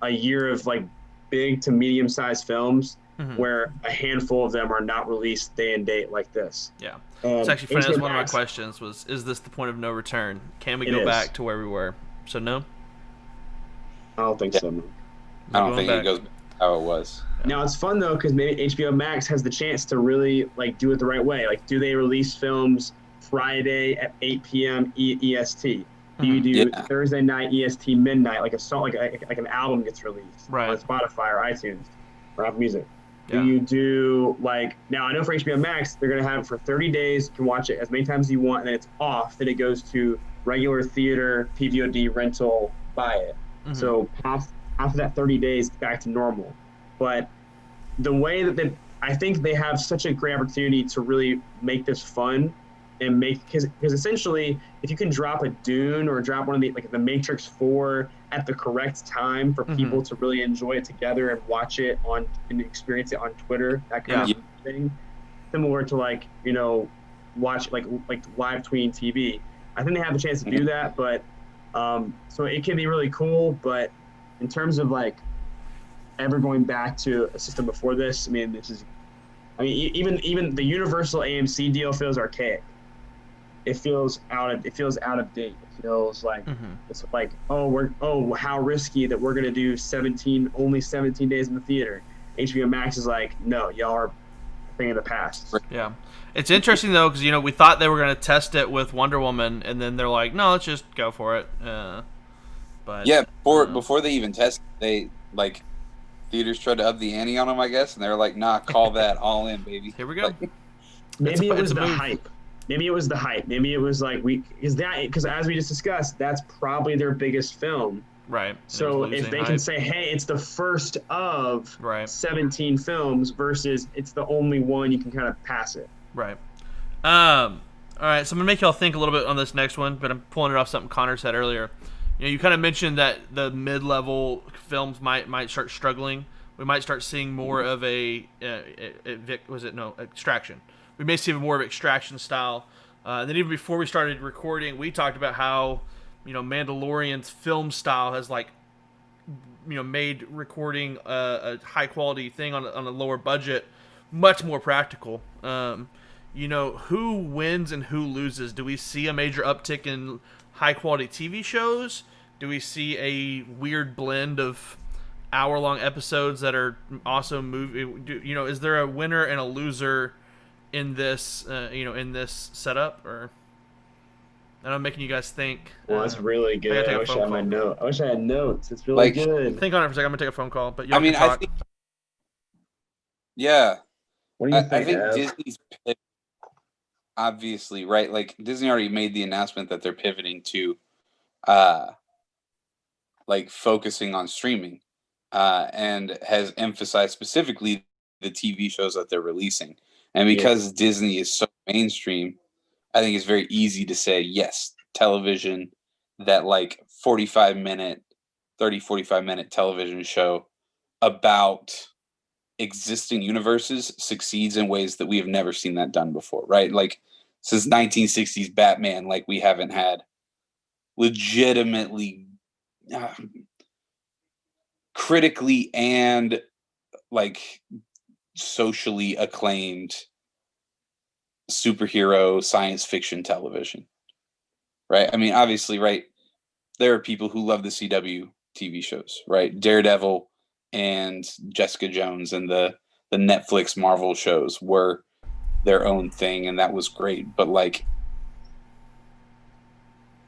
a year of like big to medium sized films where a handful of them are not released day and date like this. Yeah. It's actually funny. That's one of my questions was, is this the point of no return? Can we go back to where we were? So no? I don't think so, no. I don't think it goes back how it was. Now it's fun though because maybe HBO Max has the chance to really like do it the right way. Like, do they release films Friday at 8 p.m. EST? Do you do Thursday night EST midnight like a song like an album gets released on Spotify or iTunes or Apple Music? Do you do like now? I know for HBO Max they're gonna have it for 30 days. You can watch it as many times as you want, and then it's off. Then it goes to regular theater, PVOD rental, buy it. So after that 30 days, back to normal. But the way that I think they have such a great opportunity to really make this fun and make because essentially if you can drop a Dune or drop one of the like the Matrix 4 at the correct time for people to really enjoy it together and watch it on and experience it on Twitter, that kind of thing, similar to like watch like live tweeting TV. I think they have a chance to do that, but so it can be really cool. But in terms of like ever going back to a system before this, I mean, even the Universal AMC deal feels archaic. It feels out of date. It feels like it's like how risky that we're gonna do only 17 days in the theater. HBO Max is like, no, y'all are a thing of the past. Yeah, it's interesting though because we thought they were gonna test it with Wonder Woman, and then they're like, no, let's just go for it. But yeah, before they even tested, they like theaters tried to up the ante on them, I guess, and they were like, nah, call that all in, baby. Here we go. Maybe it was the hype. Maybe it was the hype. Maybe it was like because as we just discussed, that's probably their biggest film. Right. So if they can say, hey, it's the first of 17 films versus it's the only one, you can kind of pass it. Right. All right, so I'm going to make y'all think a little bit on this next one, but I'm pulling it off something Connor said earlier. You kind of mentioned that the mid-level films might start struggling. We might start seeing more of Extraction. We may see more of Extraction style. And then even before we started recording, we talked about how, Mandalorian's film style has made recording a high quality thing on a lower budget much more practical. Who wins and who loses? Do we see a major uptick in high quality TV shows? Do we see a weird blend of hour-long episodes that are also movie? Is there a winner and a loser in this? In this setup, or I'm making you guys think. Well, that's really good. I wish I had my note. I wish I had notes. It's really good. Think on it for a second. I'm gonna take a phone call, but I think. Yeah. What do you think? I think Disney's obviously right. Like Disney already made the announcement that they're pivoting to, focusing on streaming, and has emphasized specifically the TV shows that they're releasing. And because Disney is so mainstream, I think it's very easy to say, yes, television, that 45 minute television show about existing universes succeeds in ways that we have never seen that done before, right? Like since 1960s Batman, we haven't had legitimately critically and socially acclaimed superhero science fiction television, right? I mean, obviously, right, there are people who love the CW TV shows, right? Daredevil and Jessica Jones and the Netflix Marvel shows were their own thing, and that was great. But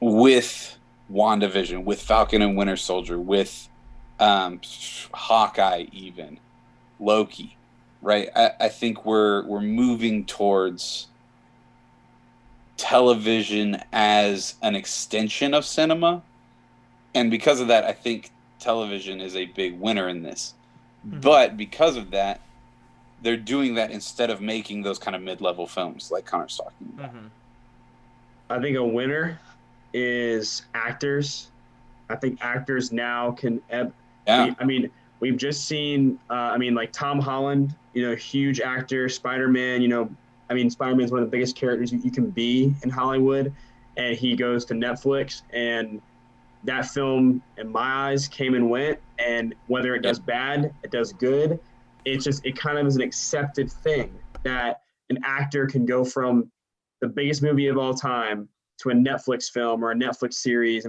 with WandaVision, with Falcon and Winter Soldier, with Hawkeye, even Loki, right? I think we're moving towards television as an extension of cinema, and because of that, I think television is a big winner in this. Mm-hmm. But because of that, they're doing that instead of making those kind of mid-level films like Connor's talking about. Mm-hmm. I think a winner is actors. I think actors now can we've just seen Tom Holland, huge actor, Spider-Man, Spider-Man is one of the biggest characters you can be in Hollywood, and he goes to Netflix, and that film, in my eyes, came and went, and whether it does bad, it does good, it kind of is an accepted thing that an actor can go from the biggest movie of all time to a Netflix film or a Netflix series.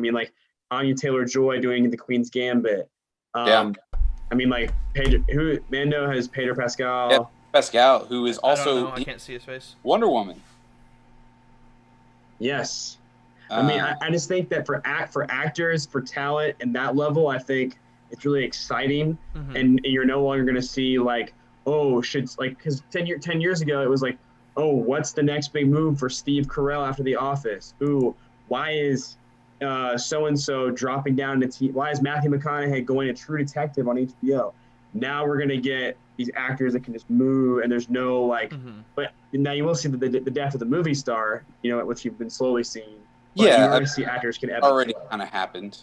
Anya Taylor-Joy doing The Queen's Gambit. Mando has Pedro Pascal. Yeah, Pascal, who is also I can't see his face. Wonder Woman. Yes. I just think that for actors, for talent and that level, I think it's really exciting. Mm-hmm. And you're no longer going to see because 10 years ago it was what's the next big move for Steve Carell after The Office? Ooh, why is so-and-so dropping down to why is Matthew McConaughey going to True Detective on HBO? now we're gonna get these actors that can just move, and there's no like. Mm-hmm. But now you will see the death of the movie star, which you've been slowly seeing. But Yeah, you already see actors can ebb already and flow. kind of happened.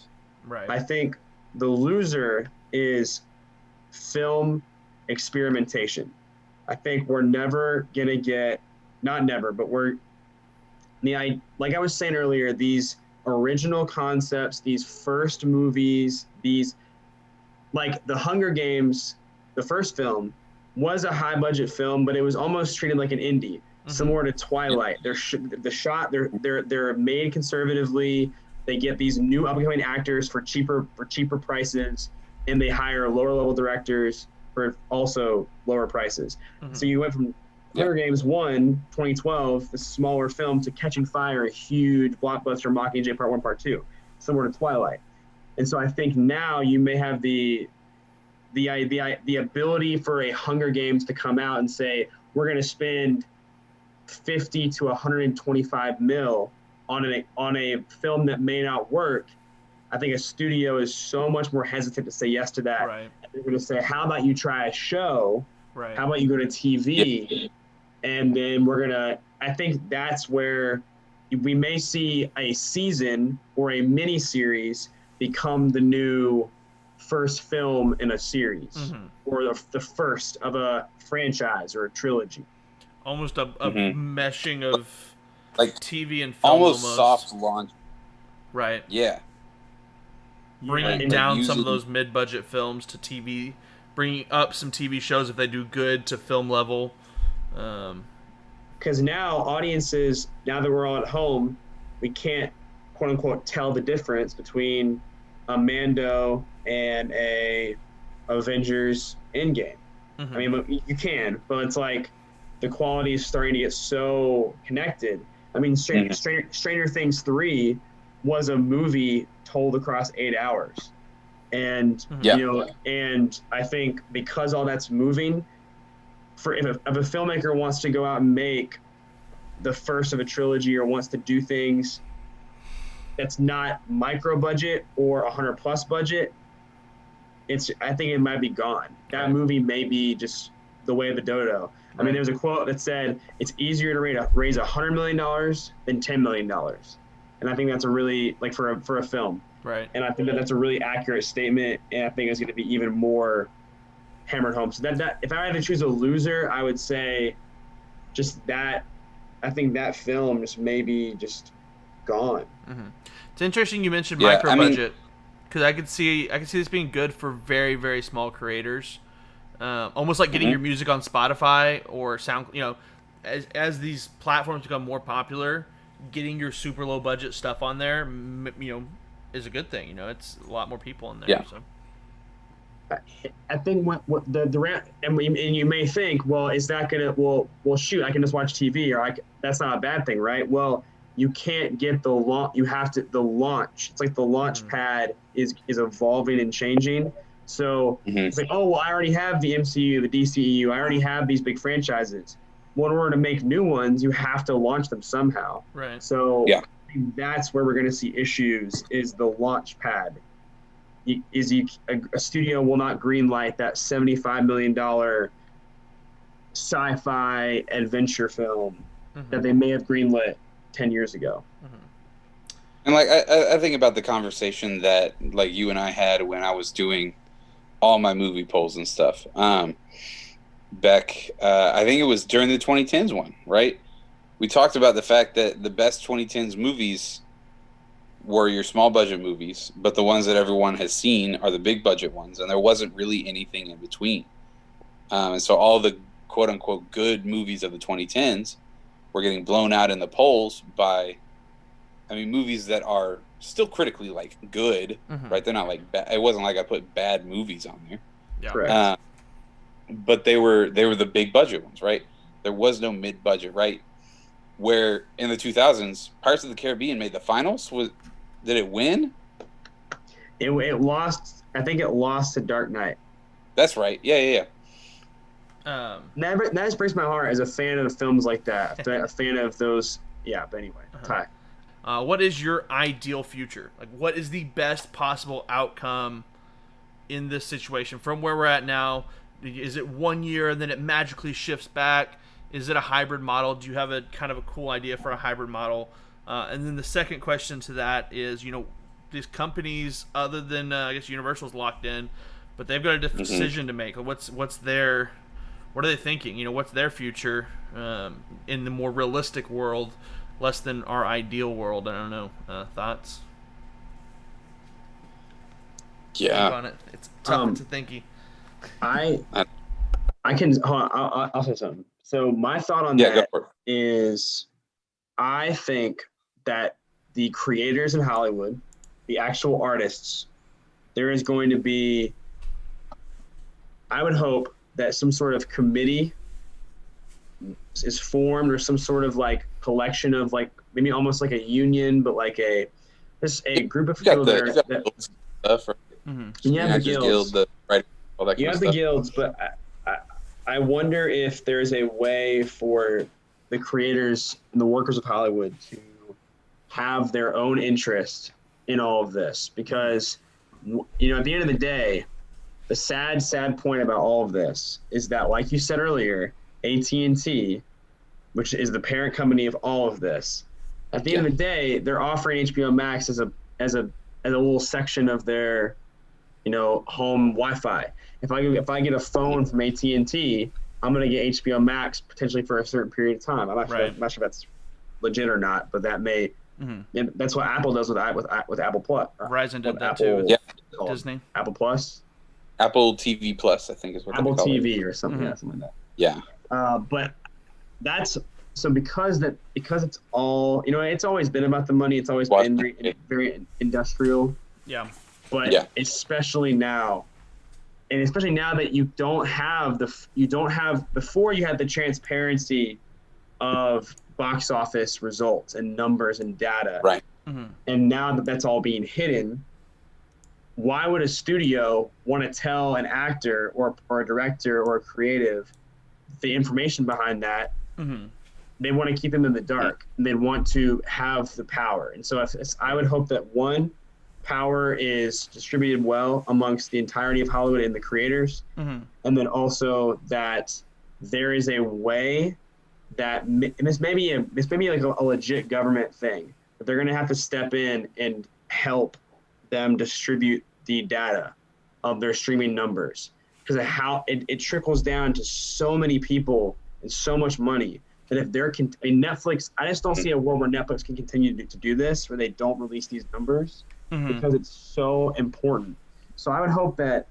Right. I think the loser is film experimentation. I think we're never gonna get, not never, but like I was saying earlier, these original concepts, these first movies, these like the Hunger Games, the first film was a high budget film, but it was almost treated like an indie, similar to Twilight. They're made conservatively. They get these new up and coming actors for cheaper prices, and they hire lower level directors for also lower prices. So you went from Hunger Games 1, 2012, this smaller film, to Catching Fire, a huge blockbuster Mockingjay Part 1, Part 2, similar to Twilight. And so I think now you may have the ability for a Hunger Games to come out and say, we're going to spend 50 to 125 mil on a film that may not work. I think a studio is so much more hesitant to say yes to that. Right. They're going to say, how about you try a show? Right. How about you go to TV? And then I think that's where we may see a season or a mini series become the new first film in a series, or the first of a franchise or a trilogy. Almost a meshing of like TV and film. Almost soft launch. Right. Yeah. Bringing Yeah, down some of those mid-budget films to TV, bringing up some TV shows if they do good to film level. Because now audiences, now that we're all at home, we can't quote unquote tell the difference between a Mando and a Avengers Endgame. I mean, you can, but it's like the quality is starting to get so connected. I mean, Stranger Things 3 was a movie told across 8 hours. And, and I think because all that's moving, if a filmmaker wants to go out and make the first of a trilogy or wants to do things that's not micro budget or 100 plus budget, I think it might be gone. That movie may be just the way of the dodo. I mean, there was a quote that said, it's easier to raise $100 million than $10 million. And I think that's a really, like for a film. Right. And I think that's a really accurate statement. And I think it's going to be even more hammered home. So that if I had to choose a loser, I would say just that. I think that film just maybe just gone. It's interesting you mentioned micro budget, because I could see this being good for very, very small creators. Almost like getting your music on Spotify or Sound. As these platforms become more popular, getting your super low budget stuff on there, is a good thing. It's a lot more people in there. Yeah. So. I think what the and you may think, well, is that gonna well shoot, I can just watch TV, or that's not a bad thing, right? Well, you can't get the launch. You have to the launch. It's like the launch pad is evolving and changing. So it's like, oh well, I already have the MCU, the DCEU. I already have these big franchises. Well, in order to make new ones, you have to launch them somehow. Right. So I think that's where we're going to see issues, is the launch pad. A studio will not greenlight that $75 million sci-fi adventure film that they may have greenlit 10 years ago. And like I think about the conversation that like you and I had when I was doing all my movie polls and stuff. Back, I think it was during the 2010s one, right? We talked about the fact that the best 2010s movies were your small budget movies, but the ones that everyone has seen are the big budget ones, and there wasn't really anything in between. And so all the quote unquote good movies of the 2010s were getting blown out in the polls by, movies that are still critically like good, right? They're not like bad. It wasn't like I put bad movies on there. Yeah. Correct. But they were the big budget ones, right? There was no mid budget, right? Where in the 2000s, Pirates of the Caribbean made the finals. Did it win? It lost. I think it lost to Dark Knight. That's right. Yeah. That just breaks my heart as a fan of films like that. A fan of those. Yeah, but anyway. Ty. What is your ideal future? Like, what is the best possible outcome in this situation from where we're at now? Is it 1 year and then it magically shifts back? Is it a hybrid model? Do you have a kind of a cool idea for a hybrid model? And then the second question to that is, these companies, other than I guess Universal's locked in, but they've got a decision to make. What are they thinking? What's their future in the more realistic world, less than our ideal world? I don't know. Thoughts? Yeah. On it. It's tough. It's a thinky. I can. Hold on, I'll say something. So my thought on that is, I think that the creators in Hollywood, the actual artists, there is going to be, I would hope that some sort of committee is formed, or some sort of like collection of like maybe almost like a union, but like just a group of people that stuff. You have the guilds. You have the guilds, but I wonder if there's a way for the creators and the workers of Hollywood to have their own interest in all of this, because at the end of the day, the sad point about all of this is that, like you said earlier, AT&T, which is the parent company of all of this, at the end of the day, they're offering HBO Max as a little section of their home Wi-Fi. If I get a phone from AT&T, I'm gonna get HBO Max potentially for a certain period of time. I'm not sure if that's legit or not, but that may. And that's what Apple does with Apple Plus. Verizon did that too. Yeah, Disney. Apple Plus. Apple TV Plus, I think is what Apple they call TV it. or something. Yeah, something like that. Yeah. But that's so because it's all it's always been about the money. It's always been very industrial. Yeah. But especially now. And especially now that you don't have before you had the transparency of box office results and numbers and data. Right. And now that that's all being hidden, why would a studio want to tell an actor or a director or a creative the information behind that? They want to keep them in the dark, and they want to have the power. And so I would hope that power is distributed well amongst the entirety of Hollywood and the creators, and then also that there is a way that this may be like a legit government thing, but they're going to have to step in and help them distribute the data of their streaming numbers, because of how it trickles down to so many people and so much money that if Netflix, I just don't see a world where Netflix can continue to do this, where they don't release these numbers. Because it's so important. So I would hope that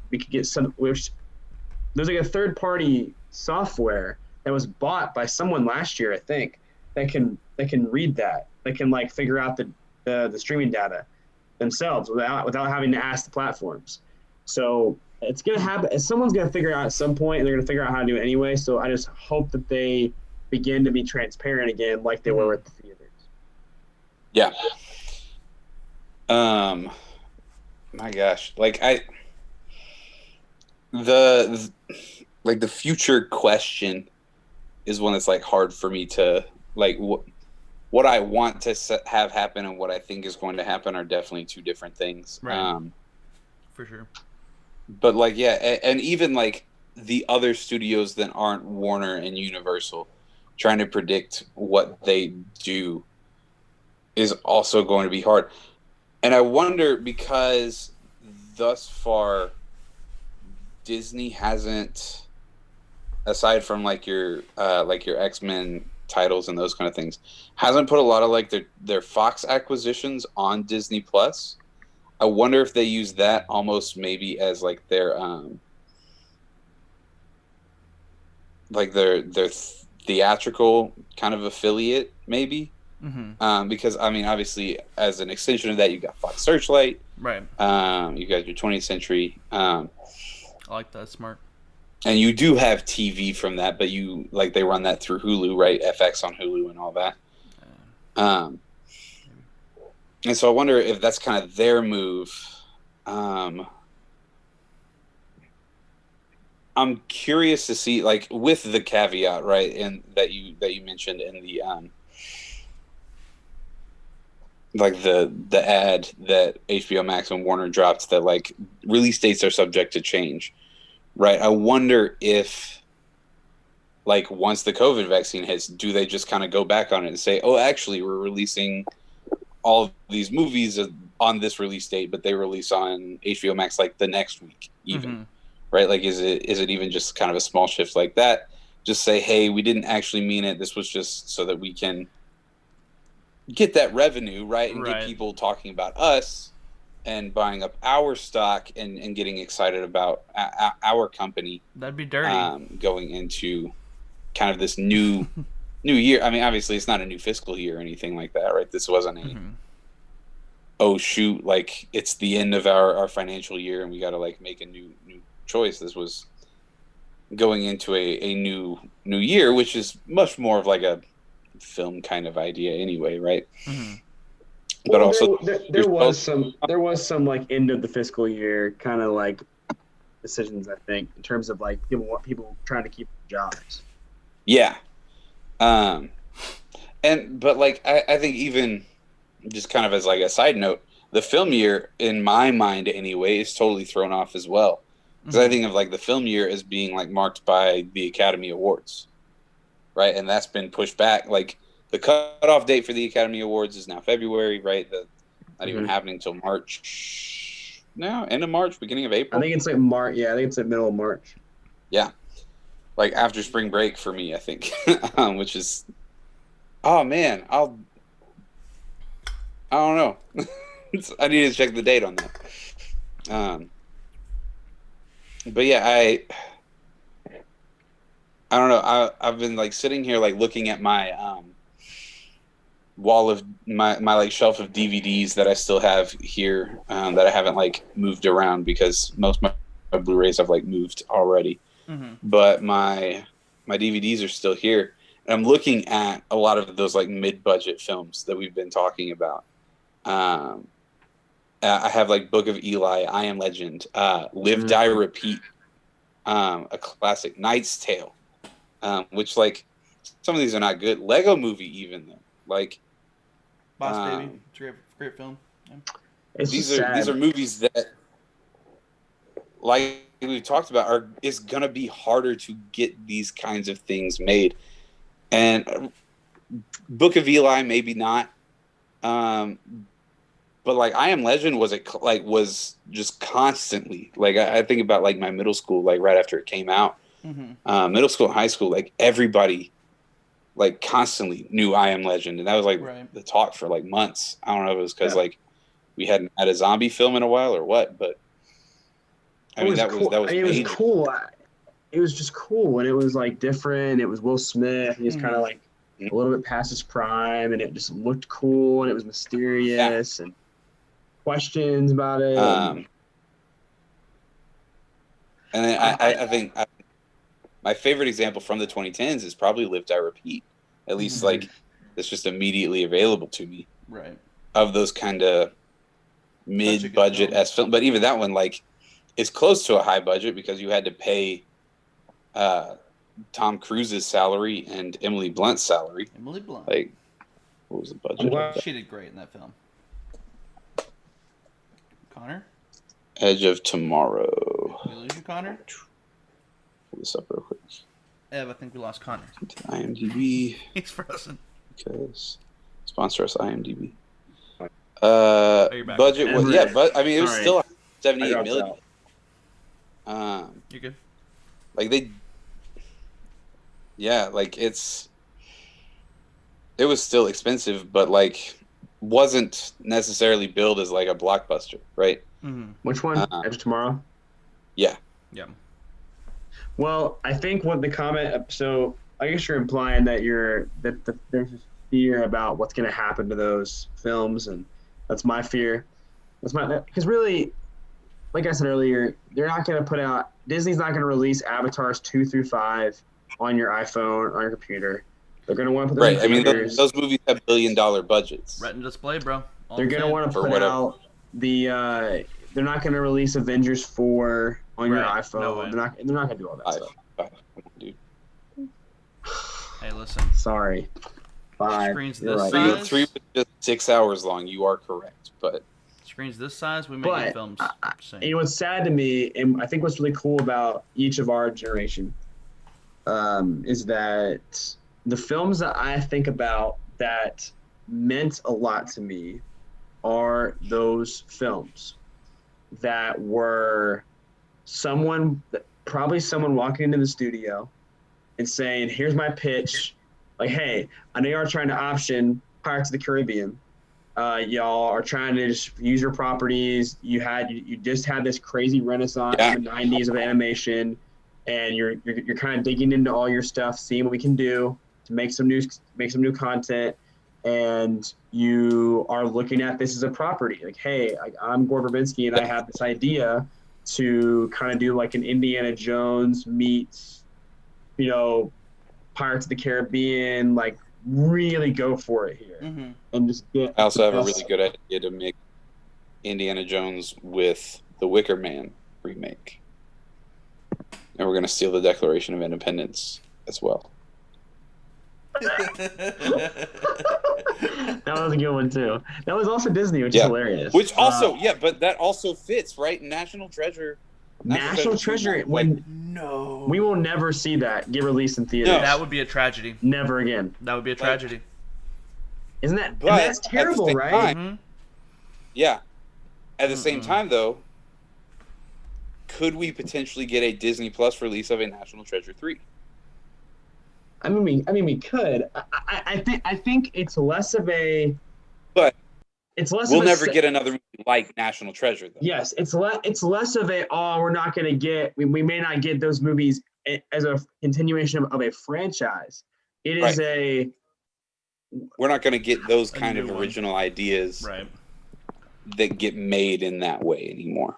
we could get there's like a third-party software that was bought by someone last year, I think, that can read that. They can like figure out the streaming data themselves without having to ask the platforms. So it's gonna happen. Someone's gonna figure it out at some point, and they're gonna figure out how to do it anyway. So I just hope that they begin to be transparent again, like they were with the theaters. Yeah. My gosh, like the future question is one that's like hard for me to like. What I want to have happen and what I think is going to happen are definitely two different things. Right. For sure. But like, yeah, and even like the other studios that aren't Warner and Universal, trying to predict what they do is also going to be hard. And I wonder, because thus far, Disney hasn't, aside from like your X-Men titles and those kind of things, hasn't put a lot of like their Fox acquisitions on Disney Plus. I wonder if they use that almost maybe as like their theatrical kind of affiliate, maybe. Because I mean, obviously, as an extension of that, you got Fox Searchlight, right? You got your 20th Century. I like that, smart. And you do have TV from that, but they run that through Hulu, right? FX on Hulu and all that. And so I wonder if that's kind of their move. I'm curious to see, like, with the caveat, right, and that you mentioned in the like the ad that HBO Max and Warner dropped that like release dates are subject to change, right? I wonder if like once the COVID vaccine hits, do they just kind of go back on it and say, oh, actually, we're releasing all of these movies on this release date, but they release on HBO Max like the next week, even, right? Like, is it even just kind of a small shift like that? Just say, hey, we didn't actually mean it. This was just so that we can get that revenue, right? And get people talking about us and buying up our stock and getting excited about our company. That'd be dirty. Going into kind of this new year. I mean, obviously it's not a new fiscal year or anything like that, right? This wasn't a oh shoot, like it's the end of our financial year and we got to like make a new choice. This was going into a new year, which is much more of like a film kind of idea anyway, right? But well, also there was some like end of the fiscal year kind of like decisions, I think, in terms of like people trying to keep jobs. Yeah. But like I think even just kind of as like a side note, the film year in my mind anyway is totally thrown off as well. Because I think of like the film year as being like marked by the Academy Awards, right? And that's been pushed back. Like the cutoff date for the Academy Awards is now February, right? Not even happening until March. No, end of March, beginning of April. I think it's like March. Yeah, I think it's like middle of March. Yeah, like after spring break for me, I think, which is, oh man, I don't know. I need to check the date on that. But yeah, I don't know. I've been like sitting here like looking at my wall of my like shelf of DVDs that I still have here that I haven't like moved around because most of my Blu-rays I've like moved already. But my DVDs are still here. And I'm looking at a lot of those like mid-budget films that we've been talking about. I have like Book of Eli, I Am Legend, Live, Die, Repeat, a classic, Knight's Tale, which like some of these are not good. Lego Movie even though, like Boss Baby, it's a great film. Yeah. These are movies that, like we've talked about, is gonna be harder to get these kinds of things made. And Book of Eli maybe not. But like I Am Legend was just constantly like I think about like my middle school, like right after it came out, middle school and high school, like everybody like constantly knew I Am Legend, and that was like the talk for like months. I don't know if it was because like we hadn't had a zombie film in a while or what, but I mean that was it was cool. It was just cool, and it was like different. It was Will Smith. He was kind of like a little bit past his prime, and it just looked cool, and it was mysterious and questions about it. And then I think my favorite example from the 2010s is probably Live, Die, Repeat. At least like it's just immediately available to me. Right. Of those kind of mid-budget film, but even that one like is close to a high budget because you had to pay Tom Cruise's salary and Emily Blunt's salary. Emily Blunt. Like, what was the budget? She did great in that film. Connor? Edge of Tomorrow. Did we lose you, Connor? Pull this up real quick. Ev, I think we lost Connor. IMDb. He's frozen. Because sponsor us, IMDb. Back. Budget was but I mean it was still 78 million. You good? Like like it was still expensive, but like wasn't necessarily billed as like a blockbuster, right? Which one? Edge of Tomorrow? Yeah. Well, I think what the comment. So I guess you're implying that there's this fear about what's going to happen to those films, and that's my fear. Because really, like I said earlier, they're not going to put out. Disney's not going to release Avatars 2 through 5 on your iPhone, on your computer. They're going to want to put them in theaters. Those movies have $1 billion budgets. Retina display, bro. They're going to want to put out the. They're not going to release Avengers 4 on your iPhone. No way. They're not going to do all that stuff. Dude. Hey, listen. Sorry. 5. Screens this size. 3 was 6 hours long. You are correct, but Screens this size, we make good films. You know what's sad to me, and I think what's really cool about each of our generation, is that the films that I think about that meant a lot to me are those films that were probably someone walking into the studio and saying, here's my pitch. Like, hey, I know y'all are trying to option Pirates of the Caribbean. Y'all are trying to just use your properties. You just had this crazy renaissance in the 90s of animation, and you're kind of digging into all your stuff, seeing what we can do to make some new content. And you are looking at this as a property. Like, hey, I'm Gore Verbinski, and I have this idea to kind of do like an Indiana Jones meets, Pirates of the Caribbean, like really go for it here. Mm-hmm. And just get. I also have a really good idea to make Indiana Jones with the Wicker Man remake. And we're going to steal the Declaration of Independence as well. That was a good one too. That was also Disney, which is hilarious. Which also, but that also fits, right? National Treasure. National Treasure. No, we will never see that get released in theaters. No. That would be a tragedy. Never again. That would be a tragedy. Isn't that? And that's terrible, right? Time, mm-hmm. Yeah. At the same time, though, could we potentially get a Disney Plus release of a National Treasure 3? I mean, we could. I think it's less of a. But we'll of never get another movie like National Treasure, though. Yes, it's less of a. Oh, we're not going to get. We may not get those movies as a continuation of a franchise. It is a. We're not going to get those kind of original ideas that get made in that way anymore.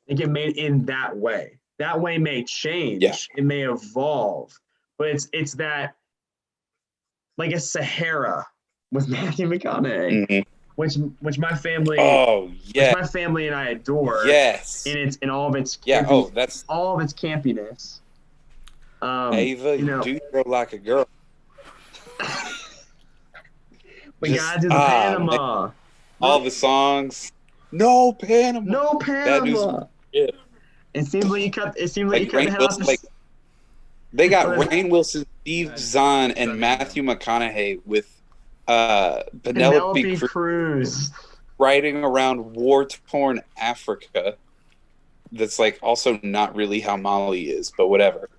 They get made in that way. That way may change. Yeah. It may evolve. But it's that, like a Sahara with Matthew McConaughey, which my family, which my family and I adore. Yes, in all of its all of its campiness. Ava, you do throw like a girl. We got to the Panama. Man, all the songs. No Panama. No Panama. Yeah. It seems like you cut. It seems like you cut the head off the. They got Rainn Wilson, Steve Zahn, and Matthew McConaughey with Penelope Cruz riding around war-torn Africa. That's like also not really how Mali is, but whatever.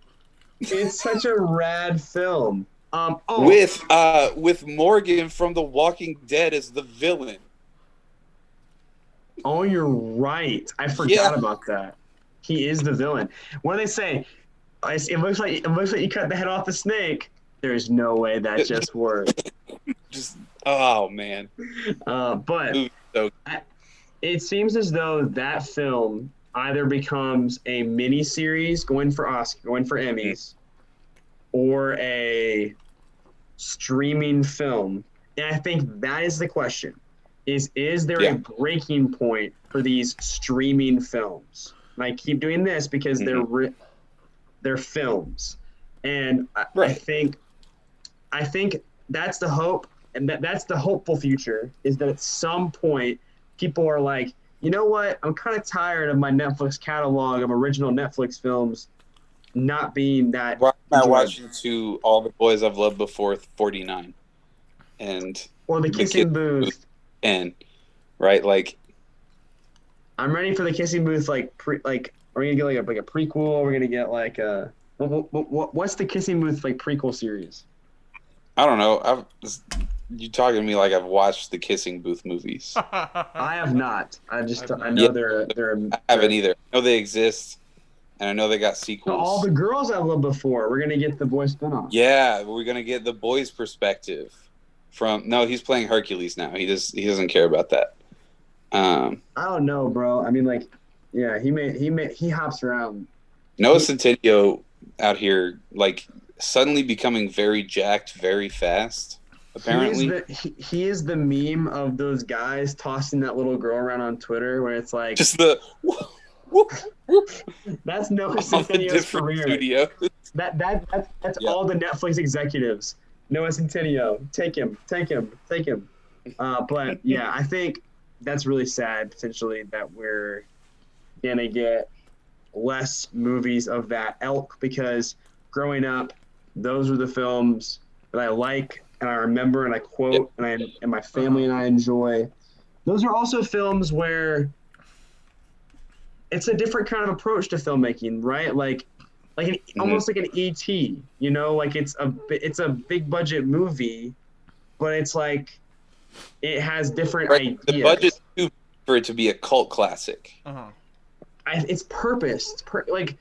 It's such a rad film. With Morgan from The Walking Dead as the villain. Oh, you're right. I forgot about that. He is the villain. What do they say? It looks like you cut the head off the snake. There's no way that just worked. Man. But it seems as though that film either becomes a mini series going for Emmys, or a streaming film. And I think that is the question: is there a breaking point for these streaming films? And I keep doing this because they're films, and I think that's the hope, and that's the hopeful future, is that at some point people are like, you know what, I'm kind of tired of my Netflix catalog of original Netflix films not being that. Why am I watching to All the Boys I've Loved Before 49 or The Kissing Booth and like I'm ready for The Kissing Booth, are we gonna get like a prequel? We're gonna get like a what's the Kissing Booth prequel series? I don't know. You talking to me like I've watched the Kissing Booth movies? I have not. I know they're. I haven't either. I know they exist, and I know they got sequels. All the Girls I Loved Before. We're gonna get the boy spinoff. Yeah, we're gonna get the boy's perspective. He's playing Hercules now. He doesn't care about that. I don't know, bro. I mean, he hops around. Noah Centineo out here, suddenly becoming very jacked very fast, apparently. He is the meme of those guys tossing that little girl around on Twitter, where it's like just the whoop, whoop. That's Noah Centineo's career. Studio. That's all the Netflix executives. Noah Centineo, take him. But yeah, I think that's really sad potentially that we're gonna get less movies of that ilk because growing up, those were the films that I like and I remember and I quote and my family and I enjoy. Those are also films where it's a different kind of approach to filmmaking, right? Like almost like an ET, you know, like it's a big budget movie, but it's like it has different ideas. The budget's too big for it to be a cult classic. It's purpose. Like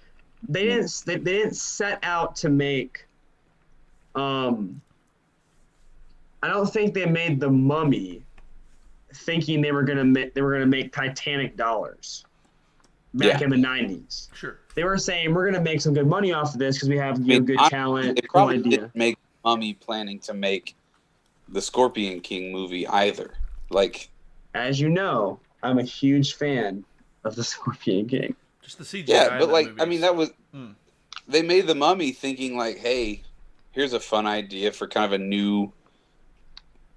they didn't set out to make. I don't think they made The Mummy thinking they were gonna make Titanic dollars back in the 90s. Sure. They were saying we're gonna make some good money off of this because we have good talent. They probably didn't make Mummy planning to make the Scorpion King movie either. Like, as you know, I'm a huge fan of the Scorpion King. Just the CGI. Yeah, but like, movies. I mean, that was they made The Mummy thinking like, hey, here's a fun idea for kind of a new.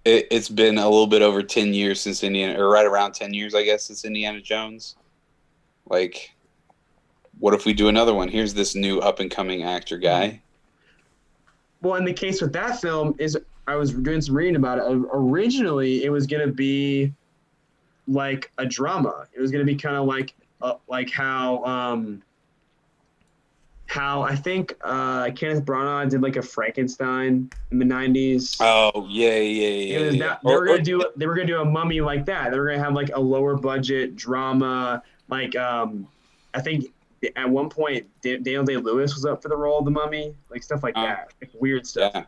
It's been a little bit over 10 years since or right around 10 years, I guess, since Indiana Jones. Like, what if we do another one? Here's this new up-and-coming actor guy. Well, in the case with that film is I was doing some reading about it. Originally, it was going to be like a drama. It was going to be kind of like how I think Kenneth Branagh did like a Frankenstein in the 90s. Oh yeah. They were gonna do a Mummy like that. They were gonna have like a lower budget drama. Like I think at one point Daniel Day-Lewis was up for the role of the Mummy, like stuff like that, like weird stuff. Yeah.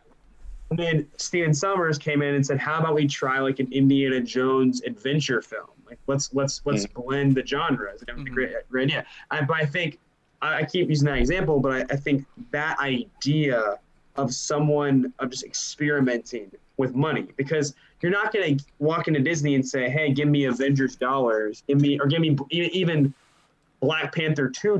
And then Steven Sommers came in and said, "How about we try like an Indiana Jones adventure film? Like let's blend the genres." And it was a great idea. But I think. I keep using that example, but I think that idea of someone of just experimenting with money, because you're not going to walk into Disney and say, "Hey, give me Avengers dollars, give me even Black Panther $2,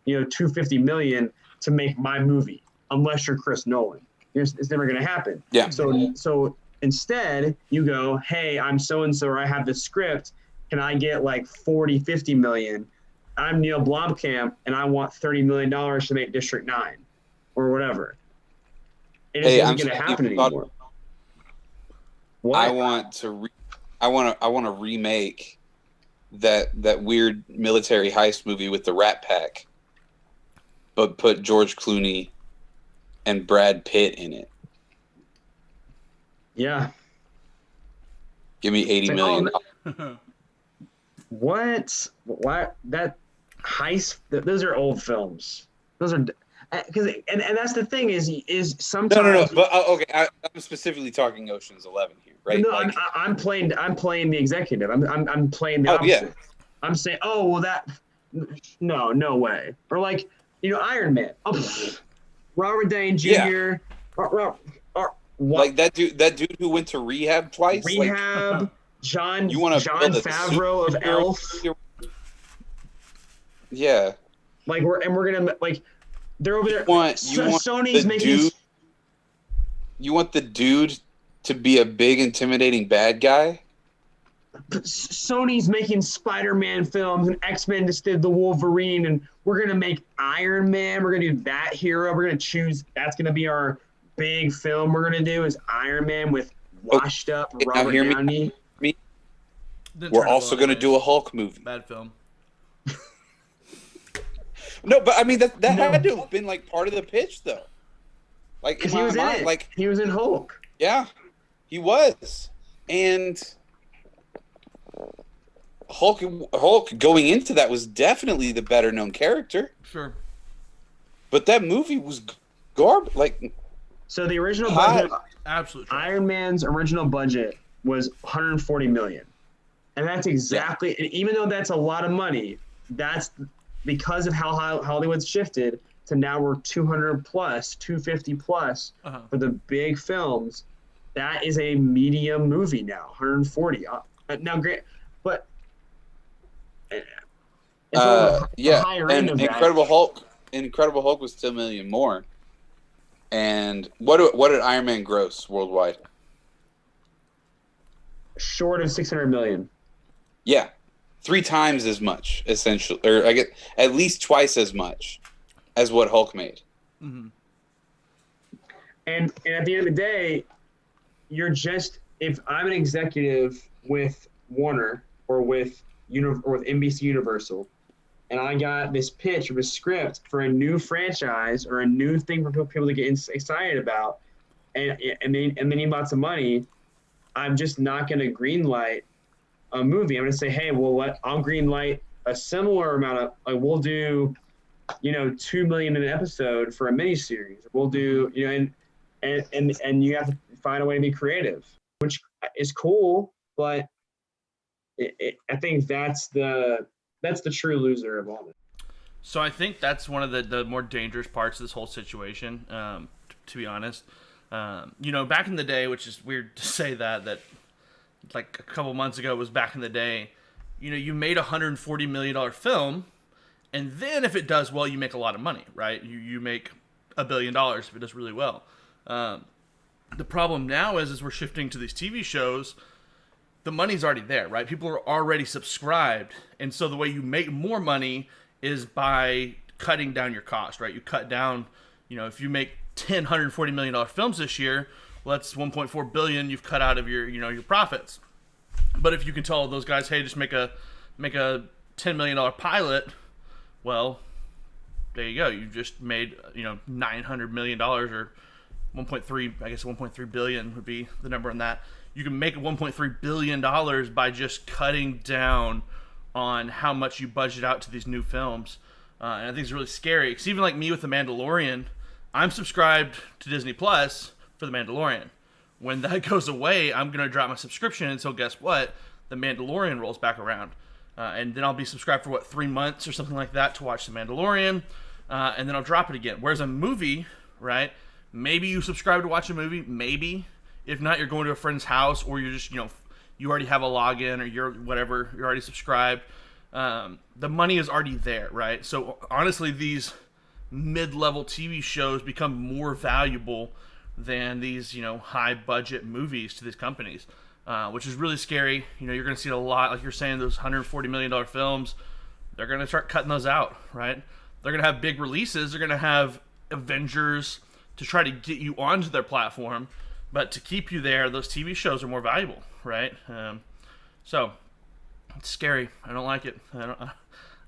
$250 million to make my movie," unless you're Chris Nolan. It's never going to happen. Yeah. So instead, you go, "Hey, I'm so and so, or I have this script. Can I get like 40, 50 million? I'm Neil Blomkamp, and I want $30 million to make District 9 or whatever." It isn't going to happen anymore. What? I want to remake that weird military heist movie with the Rat Pack, but put George Clooney and Brad Pitt in it. Yeah. Give me $80 million. What? That heist? Those are old films. Those are because and that's the thing is sometimes. No. But okay, I'm specifically talking Ocean's 11 here, right? No, like, I'm playing the executive. I'm playing the opposite. Yeah. I'm saying, oh well, that no way. Or like Iron Man. Oh, Robert Downey Jr. Yeah. Like that dude who went to rehab twice. Rehab. Like, John Favreau of Elf. Yeah. Like we're gonna like they're over there. Sony's making. You want the dude to be a big intimidating bad guy? Sony's making Spider-Man films, and X-Men just did the Wolverine, and we're gonna make Iron Man. We're gonna do that hero. We're gonna choose. That's gonna be our big film. We're gonna do is Iron Man with washed up Robert Downey. We're also going to do a Hulk movie. Bad film. No, but I mean that had to have been like part of the pitch, though. Like because he was in it. Like he was in Hulk. Yeah, he was, and Hulk going into that was definitely the better known character. Sure. But that movie was garbage. Like, so the original budget, absolutely, Iron Man's original budget was $140 million. And that's exactly, and even though that's a lot of money, that's because of how Hollywood's shifted to now we're 200 plus, 250 plus for the big films. That is a medium movie now, 140. Now, great, but higher end of Incredible Hulk. Incredible Hulk was $10 million more. – And what did Iron Man gross worldwide? short of 600 million. Yeah, 3 times as much, essentially, or I get at least twice as much as what Hulk made. Mm-hmm. And at the end of the day, if I'm an executive with Warner or with NBC Universal, and I got this pitch of a script for a new franchise or a new thing for people to get excited about, and they need lots of money, I'm just not going to greenlight a movie. I'm going to say, hey, I'll greenlight a similar amount of, like, we'll do, $2 million an episode for a miniseries. We'll do, and you have to find a way to be creative, which is cool, but I think that's the true loser of all this. So I think that's one of the more dangerous parts of this whole situation, to be honest. Back in the day, which is weird to say that like a couple months ago was back in the day, you made $140 million film, and then if it does well, you make a lot of money, right? You make $1 billion if it does really well. The problem now is we're shifting to these TV shows. The money's already there, right? People are already subscribed, and so the way you make more money is by cutting down your cost, right? You cut down, if you make 10 $140 million films this year, well, that's $1.4 billion you've cut out of your your profits. But if you can tell those guys, hey, just make a $10 million pilot, well, there you go. You just made $900 million or 1.3. I guess 1.3 billion would be the number on that. You can make $1.3 billion by just cutting down on how much you budget out to these new films. And I think it's really scary. Because even like me with The Mandalorian, I'm subscribed to Disney Plus for The Mandalorian. When that goes away, I'm going to drop my subscription until, guess what? The Mandalorian rolls back around. And then I'll be subscribed for, 3 months or something like that to watch The Mandalorian. And then I'll drop it again. Whereas a movie, right? Maybe you subscribe to watch a movie, maybe. If not, you're going to a friend's house, or you're just, you already have a login, or you're already subscribed. The money is already there, right? So honestly, these mid-level TV shows become more valuable than these, high-budget movies to these companies, which is really scary. You're going to see a lot, like you're saying, those $140 million films, they're going to start cutting those out, right? They're going to have big releases. They're going to have Avengers to try to get you onto their platform. But to keep you there, those TV shows are more valuable, right? So it's scary. I don't like it.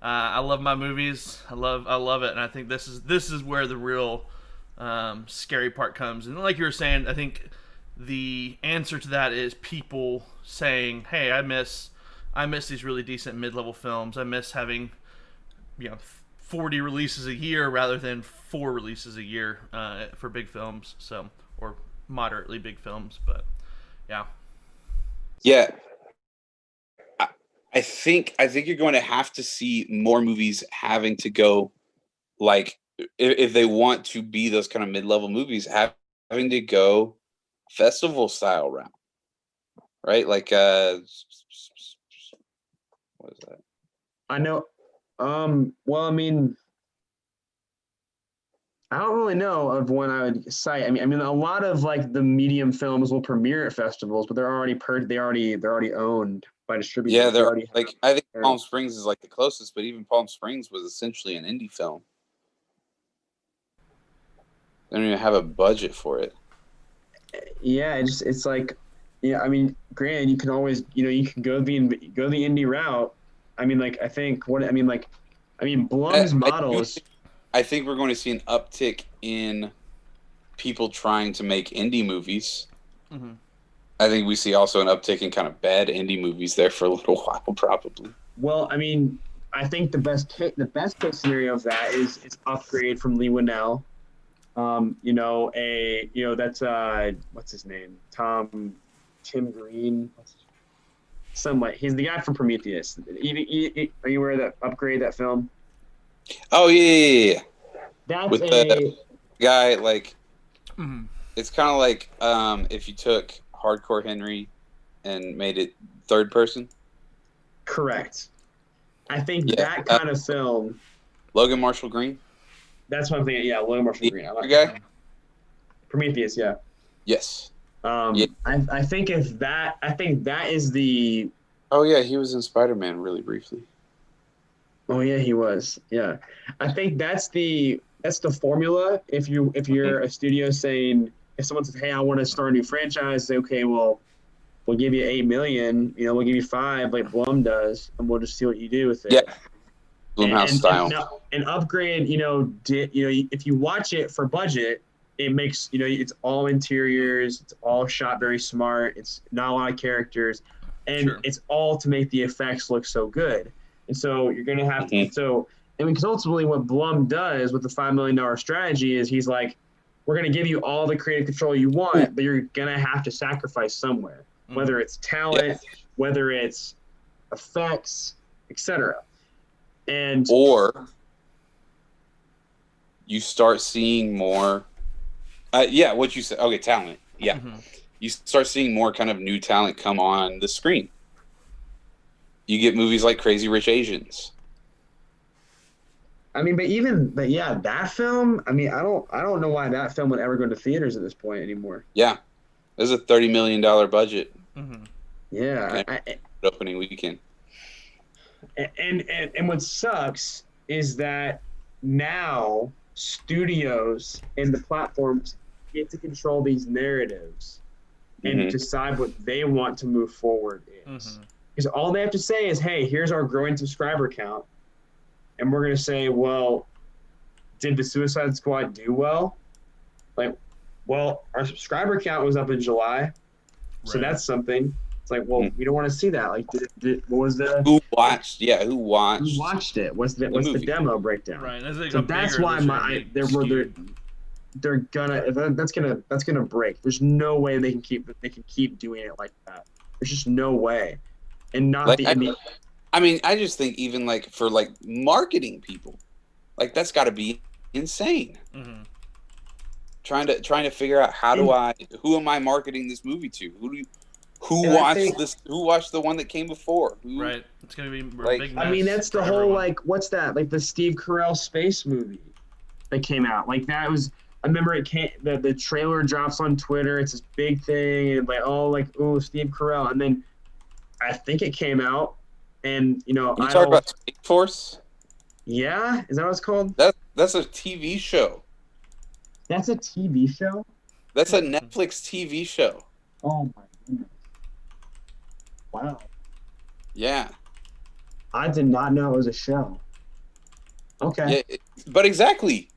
I love my movies. I love it, and I think this is where the real scary part comes. And like you were saying, I think the answer to that is people saying, "Hey, I miss these really decent mid-level films. I miss having 40 releases a year rather than 4 releases a year for big films." So or moderately big films, but yeah, I think you're going to have to see more movies having to go, like, if they want to be those kind of mid-level movies, having to go festival style route, right? Like what is that? I know. Well, I mean, I don't really know of one I would cite. I mean, a lot of like the medium films will premiere at festivals, but they're already owned by distributors. Yeah, they're already like, I think Palm Springs is like the closest, but even Palm Springs was essentially an indie film. They don't even have a budget for it. Yeah, it's like, I mean, granted, you can always, you can go the indie route. I mean, like, Blum's models. I think we're going to see an uptick in people trying to make indie movies. Mm-hmm. I think we see also an uptick in kind of bad indie movies there for a little while, probably. Well, I mean, I think the best case scenario of that is Upgrade from Lee Winnell. That's what's his name? Tim Green. He's the guy from Prometheus. Are you aware of that Upgrade, that film? Oh yeah. That's with the guy, like, it's kind of like if you took Hardcore Henry and made it third person. Correct. I think that kind of film. Logan Marshall Green. That's what I'm thinking. Yeah, Logan Marshall Green. I like guy. Prometheus. Yeah. Yes. I think I think that is the. Oh yeah, he was in Spider-Man really briefly. Oh yeah, he was. Yeah, I think that's the formula. If you're a studio saying, if someone says, "Hey, I want to start a new franchise," say, "Okay, well, we'll give you 8 million. We'll give you 5, like Blum does, and we'll just see what you do with it." Yeah, Blumhouse style. And upgrade. If you watch it for budget, it makes it's all interiors. It's all shot very smart. It's not a lot of characters, and it's all to make the effects look so good. And so you're going to have to. So, because ultimately what Blum does with the $5 million strategy is he's like, we're going to give you all the creative control you want, but you're going to have to sacrifice somewhere, whether it's talent, whether it's effects, etc. Or you start seeing more. What you said. Okay, talent. Yeah. You start seeing more kind of new talent come on the screen. You get movies like Crazy Rich Asians. I mean, but yeah, that film. I mean, I don't know why that film would ever go to theaters at this point anymore. Yeah, there's a $30 million budget. Yeah, opening weekend. And what sucks is that now studios and the platforms get to control these narratives and decide what they want to move forward is. Because all they have to say is, hey, here's our growing subscriber count. And we're going to say, well, did the Suicide Squad do well? Like, well, our subscriber count was up in July. So that's something. It's like, well, we don't want to see that. Like, what was the... Who watched it? Who watched it? What's the demo breakdown? Right. So that's why they're gonna break. There's no way they can keep doing it like that. There's just no way. And not like, I just think even like for like marketing people, like that's got to be insane. Trying to figure out who am I marketing this movie to? Who watched the one that came before? Right, it's gonna be like, big. I mean, that's the whole like, what's that? Like the Steve Carell space movie that came out. Like that was. I remember the trailer drops on Twitter. It's this big thing, and like Steve Carell, and then I think it came out, and you talk about Space Force? Yeah, is that what it's called? That's a TV show. That's a TV show? That's a Netflix TV show. Oh my goodness! Wow. Yeah. I did not know it was a show. Okay. Yeah, but exactly.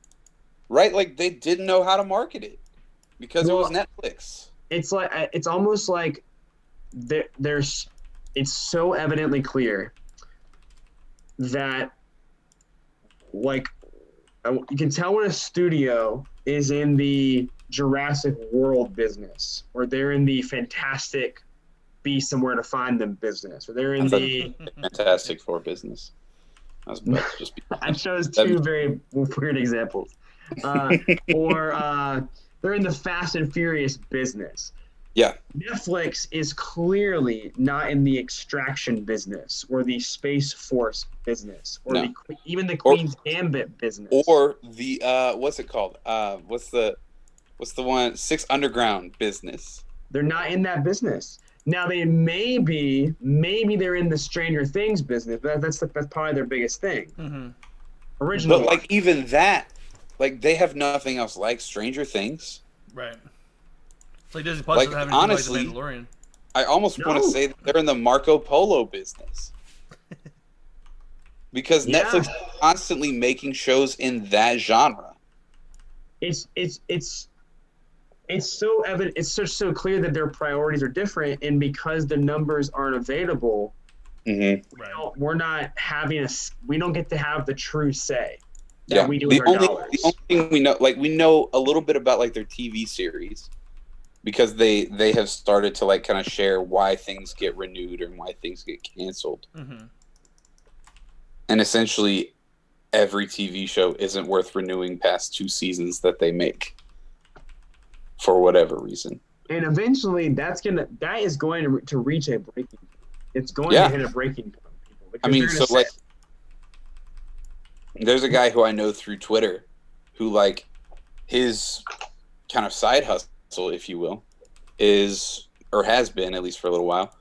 Right, like they didn't know how to market it because it was Netflix. It's like it's almost like it's so evidently clear that like you can tell when a studio is in the Jurassic World business, or they're in the Fantastic Be Somewhere to Find Them business, or they're in the Fantastic Four business. I chose two very weird examples. Or they're in the Fast and Furious business. Yeah. Netflix is clearly not in the Extraction business or the Space Force business or even the Queen's Gambit business. Or the what's it called? What's the one? Six Underground business. They're not in that business. Now they maybe they're in the Stranger Things business, but that's probably their biggest thing. Originally, but like even that. Like, they have nothing else like Stranger Things. Right. It's like Disney Plus doesn't have anything honestly, like The Mandalorian. I almost want to say that they're in the Marco Polo business. Because Netflix is constantly making shows in that genre. It's so evident. It's so clear that their priorities are different, and because the numbers aren't available, we don't get to have the true say. We do with our dollars. The only thing we know, like we know a little bit about like their TV series, because they have started to like kind of share why things get renewed and why things get canceled. And essentially, every TV show isn't worth renewing past 2 seasons that they make, for whatever reason. And eventually, that is going to reach a breaking point. It's going to hit a breaking point. I mean, so like. There's a guy who I know through Twitter who, like, his kind of side hustle, if you will, is, or has been at least for a little while,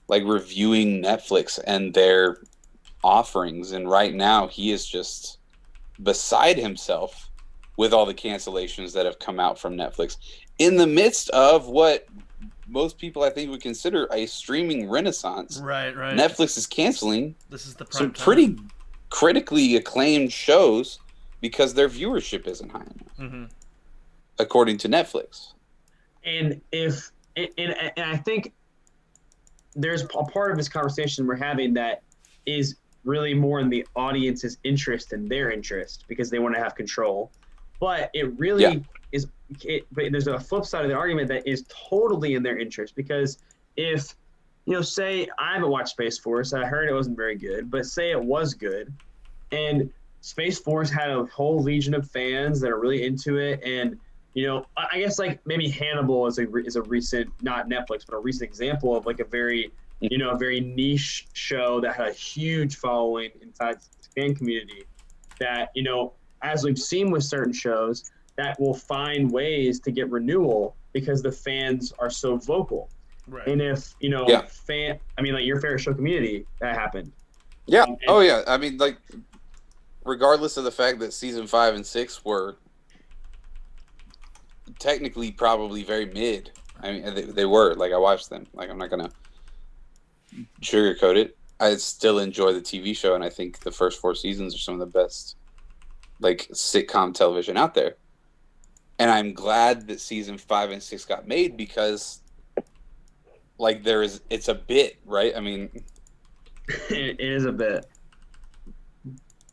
like reviewing Netflix and their offerings. And right now he is just beside himself with all the cancellations that have come out from Netflix in the midst of what most people I think would consider a streaming renaissance. Right. Netflix is canceling This is the some prime time. pretty critically acclaimed shows because their viewership isn't high enough, according to Netflix. And I think there's a part of this conversation we're having that is really more in the audience's interest than their interest because they want to have control. But it really is. But there's a flip side of the argument that is totally in their interest because if, say I haven't watched Space Force, I heard it wasn't very good, but say it was good, and Space Force had a whole legion of fans that are really into it, and I guess like maybe Hannibal is a recent, not Netflix, but a recent example of like a very a very niche show that had a huge following inside the fan community that as we've seen with certain shows, that will find ways to get renewal because the fans are so vocal. Right. And if, like your favorite show Community, that happened. Yeah. I mean, like, regardless of the fact that season 5 and 6 were technically probably very mid. I mean, they were. Like, I watched them. Like, I'm not going to sugarcoat it. I still enjoy the TV show, and I think the first 4 seasons are some of the best, like, sitcom television out there. And I'm glad that season 5 and 6 got made because, like, it's a bit, right? I mean, it is a bit.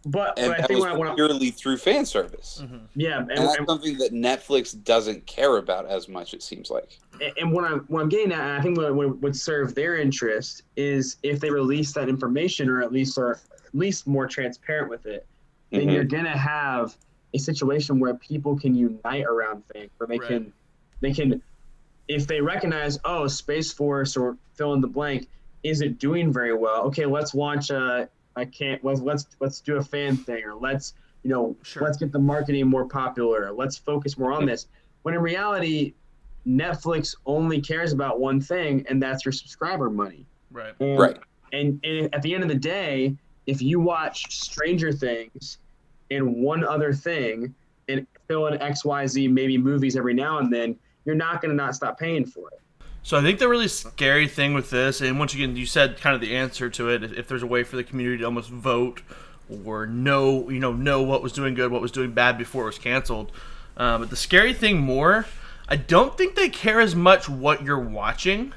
But and I that think was purely through fan service. Yeah, and that's something that Netflix doesn't care about as much, it seems like. And what I'm getting at, and I think what would serve their interest is if they release that information, or at least more transparent with it, then you're gonna have a situation where people can unite around things, where they can, if they recognize, Space Force or fill in the blank isn't doing very well. Okay, let's launch let's do a fan thing, or let's get the marketing more popular. Let's focus more on this. When in reality, Netflix only cares about one thing, and that's your subscriber money. Right. And at the end of the day, if you watch Stranger Things and one other thing and fill in XYZ maybe movies every now and then, you're not going to not stop paying for it. So I think the really scary thing with this, and once again, you said kind of the answer to it, if there's a way for the community to almost vote or know what was doing good, what was doing bad before it was canceled. But the scary thing more, I don't think they care as much what you're watching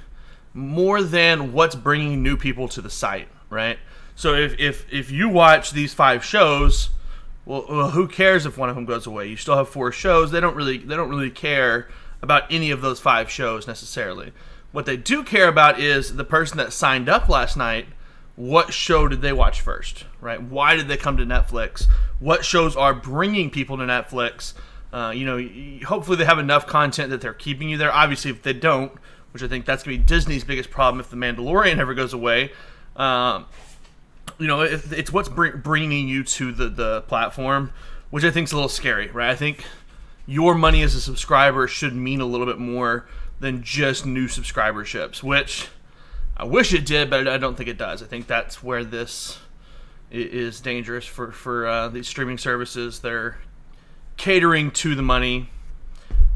more than what's bringing new people to the site, right? So if you watch these 5 shows, well, who cares if one of them goes away? You still have 4 shows. They don't really care about any of those 5 shows necessarily. What they do care about is the person that signed up last night. What show did they watch first, right? Why did they come to Netflix? What shows are bringing people to Netflix? Hopefully they have enough content that they're keeping you there. Obviously, if they don't, which I think that's going to be Disney's biggest problem if The Mandalorian ever goes away, it's what's bringing you to the platform, which I think is a little scary, right? I think your money as a subscriber should mean a little bit more than just new subscriberships, which I wish it did, but I don't think it does. I think that's where this is dangerous for these streaming services. They're catering to the money,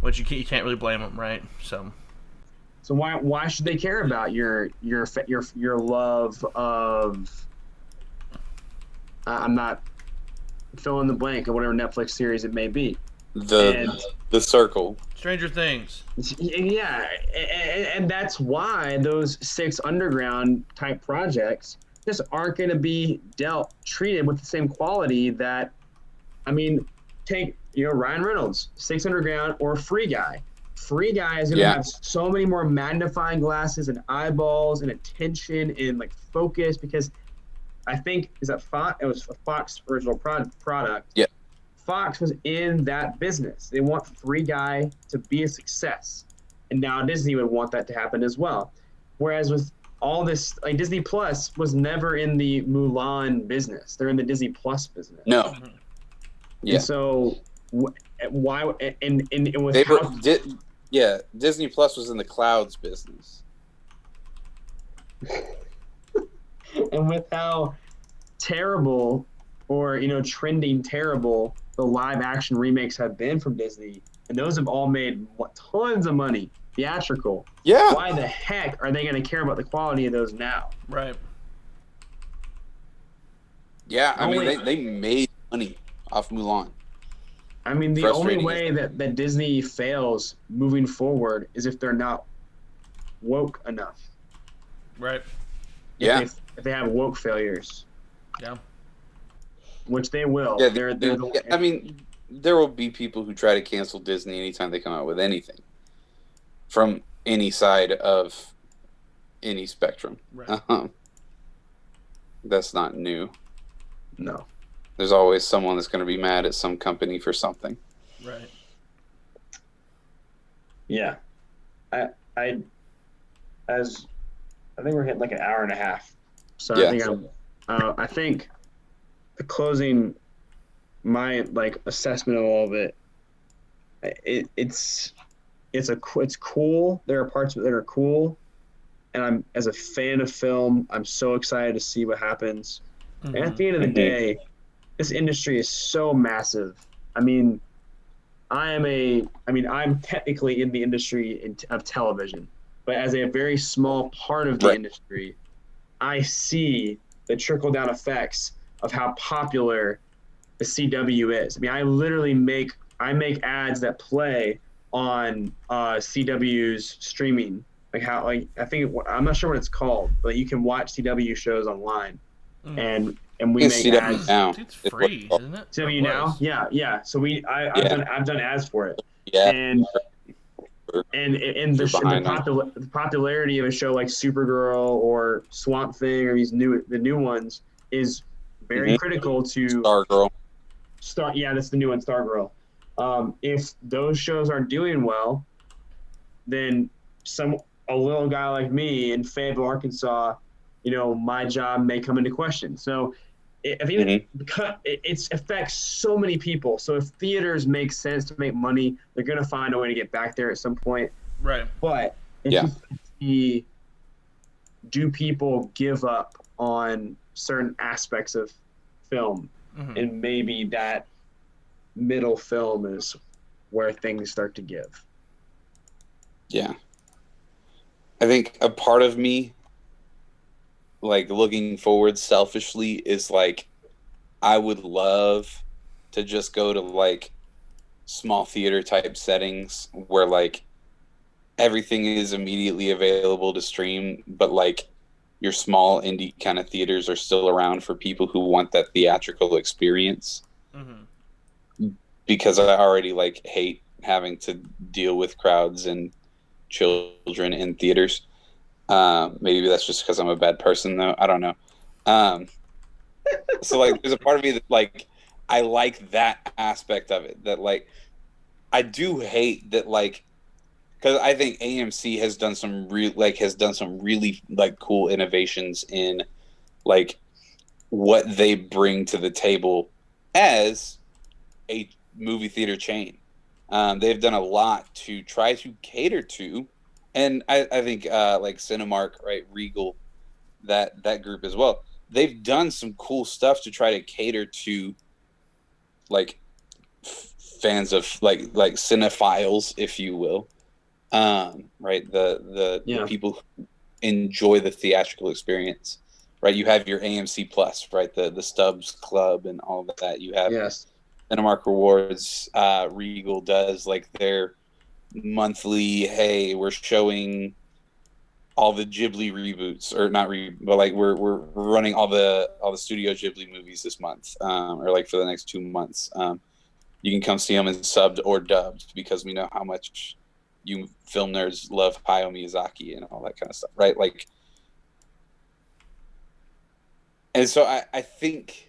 which you can't really blame them, right? So why should they care about your love of I'm not fill in the blank of whatever Netflix series it may be. The Circle. Stranger Things. Yeah, and that's why those 6 underground type projects just aren't going to be treated with the same quality that, take Ryan Reynolds, 6 Underground, or Free Guy. Free Guy is going to have so many more magnifying glasses and eyeballs and attention and like focus, because I think it was a Fox original product. Yeah. Fox was in that business. They want Free Guy to be a success. And now Disney would want that to happen as well. Whereas with all this, like Disney Plus was never in the Mulan business. They're in the Disney Plus business. No. Yeah. And so why, and with Yeah, Disney Plus was in the clouds business. And with how terrible or trending terrible the live action remakes have been from Disney, and those have all made tons of money theatrical. Yeah. Why the heck are they going to care about the quality of those now? Right. Yeah, I mean they made money off Mulan. I mean, the only way that Disney fails moving forward is if they're not woke enough. Right. If they have woke failures. Yeah. Which they will. Yeah, I mean, there will be people who try to cancel Disney anytime they come out with anything from any side of any spectrum. Right. That's not new. No. There's always someone that's going to be mad at some company for something. Right. Yeah. I think we're hitting like an hour and a half. So yeah. I think the closing, my assessment of all of it, it's cool. There are parts of it that are cool, and as a fan of film, I'm so excited to see what happens. Mm-hmm. And at the end of the day, this industry is so massive. I mean, I'm technically in the industry of television, but as a very small part of the industry, I see the trickle-down effects of how popular the CW is. I mean, I literally make ads that play on CW's streaming. I'm not sure what it's called, but you can watch CW shows online, and we make ads. Now. It's free, isn't it? CW now, yeah. So I've done ads for it, yeah. And the popularity of a show like Supergirl or Swamp Thing or the new ones is very critical to Stargirl. That's the new one, Stargirl. If those shows aren't doing well, then a little guy like me in Fayetteville, Arkansas, my job may come into question. So it affects so many people. So if theaters make sense to make money, they're going to find a way to get back there at some point. Right. But do people give up on certain aspects of film? Mm-hmm. And maybe that middle film is where things start to give. Yeah. I think a part of me, looking forward selfishly, is I would love to just go to small theater type settings where everything is immediately available to stream, but your small indie kind of theaters are still around for people who want that theatrical experience. Mm-hmm. Because I already hate having to deal with crowds and children in theaters. Maybe that's just because I'm a bad person, though. I don't know. So there's a part of me that I like that aspect of it. That I do hate that because I think AMC has done some really cool innovations in what they bring to the table as a movie theater chain. They've done a lot to try to cater to, and I think Cinemark, right, Regal, that group as well. They've done some cool stuff to try to cater to fans of like cinephiles, if you will. Right, the people who enjoy the theatrical experience. Right, you have your AMC Plus, right, the Stubbs Club and all of that. You have Cinemark Rewards. Regal does their monthly. Hey, we're showing all the Ghibli reboots, or not but we're running all the Studio Ghibli movies this month, or for the next 2 months. You can come see them in subbed or dubbed because we know how much you film nerds love Hayao Miyazaki and all that kind of stuff, right? And so I think,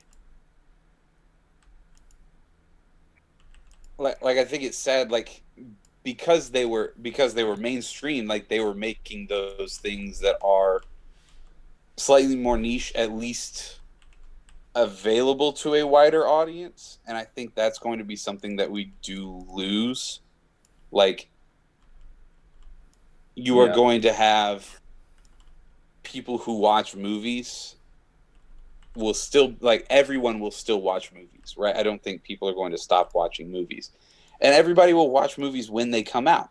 I think it's sad, because they were mainstream, they were making those things that are slightly more niche, at least available to a wider audience. And I think that's going to be something that we do lose. you are going to have people who watch movies will still, like, everyone will still watch movies, right? I don't think people are going to stop watching movies. And everybody will watch movies when they come out.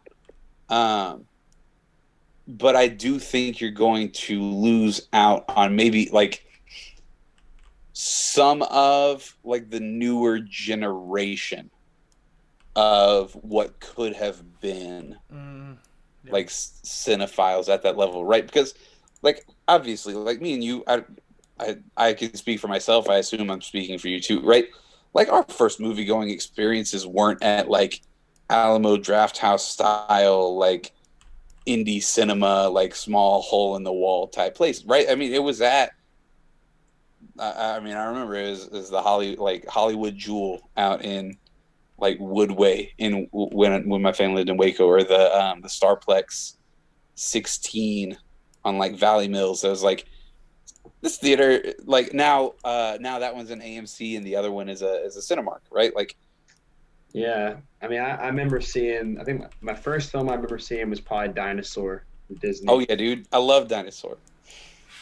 But I do think you're going to lose out on maybe, like, some of, like, the newer generation of what could have been like cinephiles at that level, right? Because, like, obviously, like me and you, I can speak for myself. I assume I'm speaking for you too, right? Like, our first movie going experiences weren't at, like, Alamo Drafthouse style, like, indie cinema, like, small hole in the wall type place, right? I mean, it was at, I mean, I remember it was the Hollywood Jewel out in, like, Woodway when my family lived in Waco, or the Starplex 16 on, like, Valley Mills. So it was like, this theater, like, now that one's an AMC and the other one is a Cinemark, right? Like, yeah. I mean, I remember seeing. I think my first film I remember seeing was probably Dinosaur from Disney. oh yeah, dude, I love Dinosaur.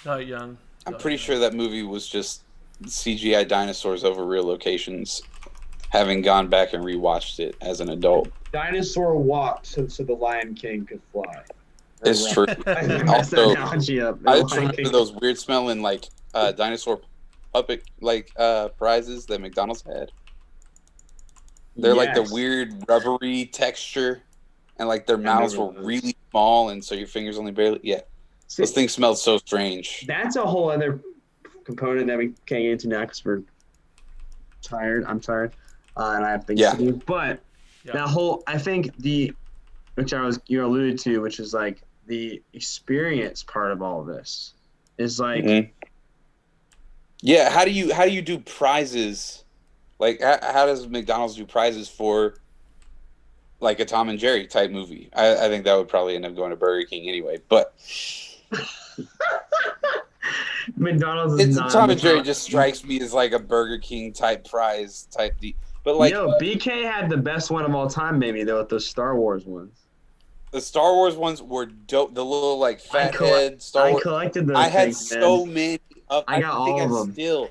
Not young. I'm pretty sure that movie was just CGI dinosaurs over real locations. Having gone back and rewatched it as an adult, Dinosaur walked so the Lion King could fly. it's true. Also, I just remember those weird smelling, like, dinosaur puppet, like, prizes that McDonald's had. They're like the weird rubbery texture, and, like, their mouths were really small, and so your fingers only barely. Yeah, those things smelled so strange. That's a whole other component that we can't get into now because we're tired. I'm tired. And I have things to do. But that whole, I think which you alluded to, which is, like, the experience part of all of this is, like, yeah. How do you do prizes? Like, how does McDonald's do prizes for, like, a Tom and Jerry type movie? I think that would probably end up going to Burger King anyway. But McDonald's is not Tom and Jerry just strikes me as, like, a Burger King type prize type. But, like, BK had the best one of all time, maybe, though, with those Star Wars ones. The Star Wars ones were dope. The little, like, fat head Star Wars. I collected those. I had so many of. I got all of them. Still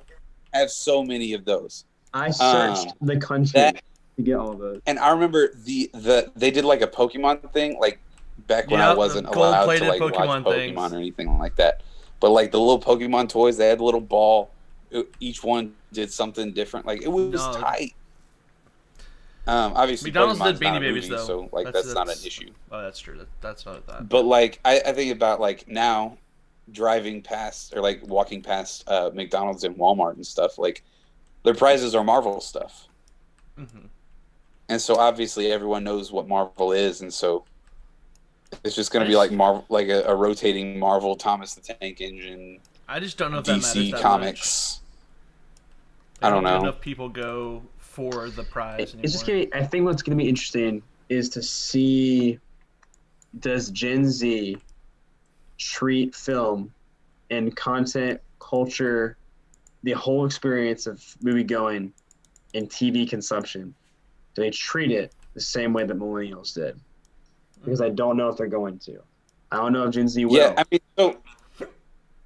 have so many of those. I searched the country to get all of those. And I remember they did, like, a Pokemon thing, like, back when I wasn't allowed to, like, watch Pokemon or anything like that. But, like, the little Pokemon toys, they had a little ball. Each one did something different. Like, it was tight. Obviously, McDonald's Pokemon's did Beanie not a Babies, movie, though. so, like, that's not an issue. Oh, that's true. That's not that. But, like, I think about, like, now driving past or, like, walking past McDonald's and Walmart and stuff, like, their prizes are Marvel stuff. Mm-hmm. And so obviously everyone knows what Marvel is, and so it's just going to be like Marvel, like a rotating Marvel Thomas the Tank Engine. I just don't know if that matters that Comics. Much. I don't know. Enough people go for the prize anymore. It's just I think what's going to be interesting is to see, does Gen Z treat film and content, culture, the whole experience of movie going and TV consumption, do they treat it the same way that millennials did? Because I don't know if they're going to. I don't know if Gen Z will. Yeah,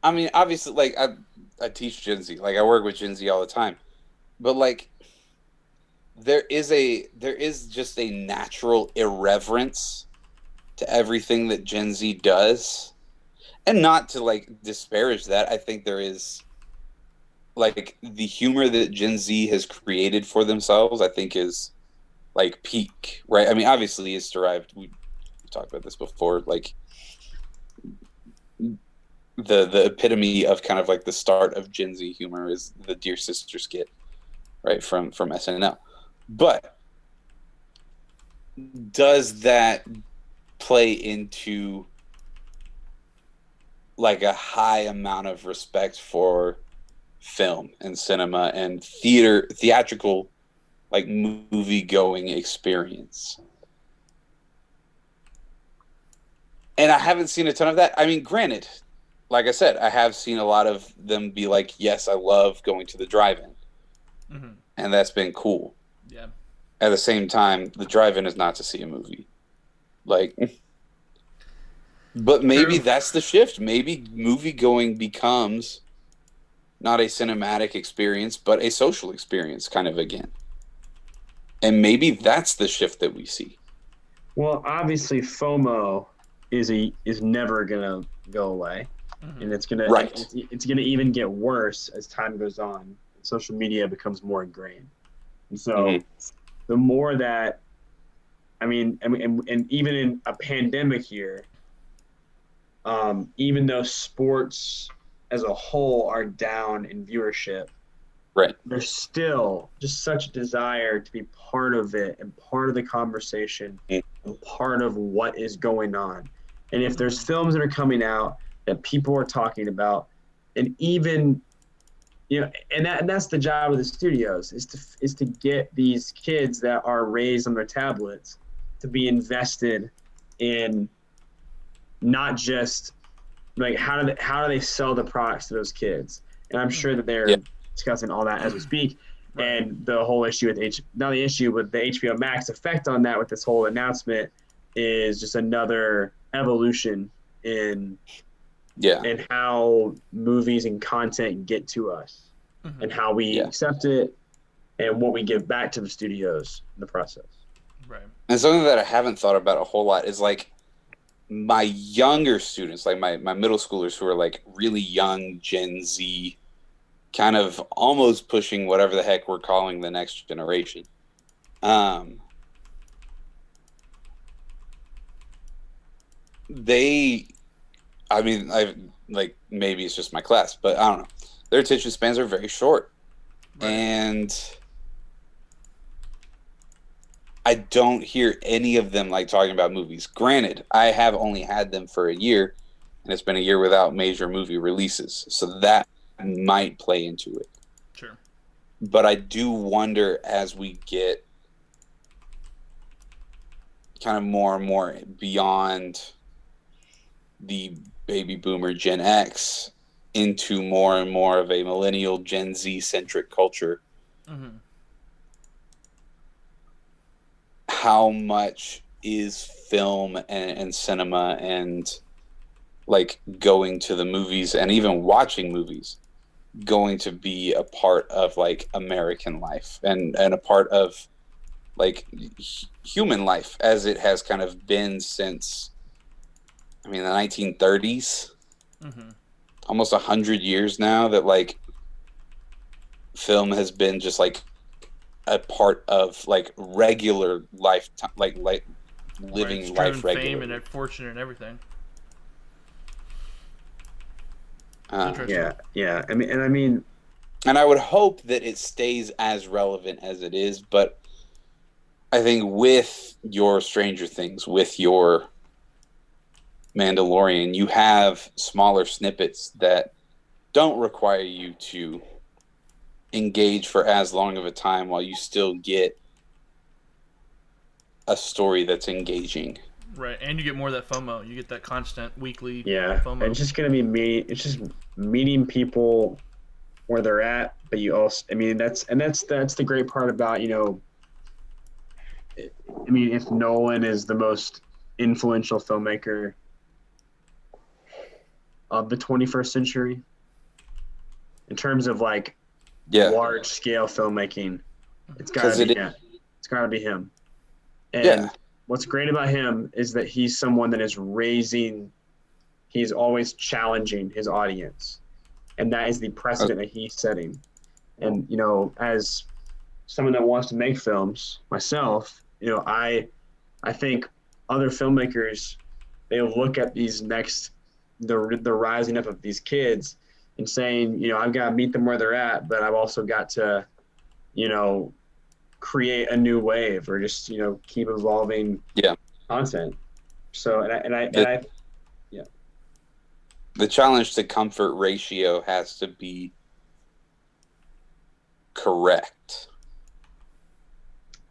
I mean, obviously, like, I teach Gen Z, like, I work with Gen Z all the time, but, like, there is just a natural irreverence to everything that Gen Z does, and not to, like, disparage that. I think there is, like, the humor that Gen Z has created for themselves, I think is, like, peak, right? I mean, obviously it's derived, we talked about this before, like, the epitome of kind of, like, the start of Gen Z humor is the Dear Sister skit, right, from SNL. But does that play into, like, a high amount of respect for film and cinema and theatrical, like, movie going experience? And I haven't seen a ton of that. I mean, granted, like I said, I have seen a lot of them be like, yes, I love going to the drive-in. Mm-hmm. And that's been cool. Yeah. At the same time, the drive-in is not to see a movie. Like, But maybe True. that's the shift. Maybe movie going becomes not a cinematic experience, but a social experience kind of again. And maybe that's the shift that we see. Well, obviously, FOMO is never gonna go away, and it's gonna Right. it's gonna even get worse as time goes on. Social media becomes more ingrained, and so the more that and even in a pandemic year, even though sports as a whole are down in viewership, Right. there's still just such a desire to be part of it and part of the conversation and part of what is going on. And if there's films that are coming out that people are talking about, and even and that's the job of the studios is to get these kids that are raised on their tablets to be invested in not just like how do they sell the products to those kids. And I'm sure that they're discussing all that as we speak. And the whole issue with not the issue with the HBO Max effect on that with this whole announcement is just another evolution in how movies and content get to us and how we accept it and what we give back to the studios in the process. Right. And something that I haven't thought about a whole lot is like my younger students, like my middle schoolers who are like really young Gen Z, kind of almost pushing whatever the heck we're calling the next generation. Maybe it's just my class, but I don't know. Their attention spans are very short. Right. And I don't hear any of them like talking about movies. Granted, I have only had them for a year, and it's been a year without major movie releases. So that might play into it. Sure. But I do wonder as we get kind of more and more beyond the baby boomer Gen X into more and more of a millennial Gen Z centric culture. Mm-hmm. How much is film and cinema and like going to the movies and even watching movies going to be a part of like American life and a part of like human life as it has kind of been since the 1930s, almost 100 years now that like film has been just like a part of like regular life, like living life regularly. Fame and fortune and everything. Yeah. And I would hope that it stays as relevant as it is, but I think with your Stranger Things, with your Mandalorian, you have smaller snippets that don't require you to engage for as long of a time while you still get a story that's engaging. Right, and you get more of that FOMO. You get that constant weekly FOMO. It's just going to be it's just meeting people where they're at, but you also that's the great part about, if Nolan is the most influential filmmaker of the 21st century in terms of like large scale filmmaking, it's gotta be him. And what's great about him is that he's someone that he's always challenging his audience, and that is the precedent that he's setting. And as someone that wants to make films myself, I think other filmmakers, they look at these the rising up of these kids and saying, I've got to meet them where they're at, but I've also got to, create a new wave or just, keep evolving content. So, the challenge to comfort ratio has to be correct,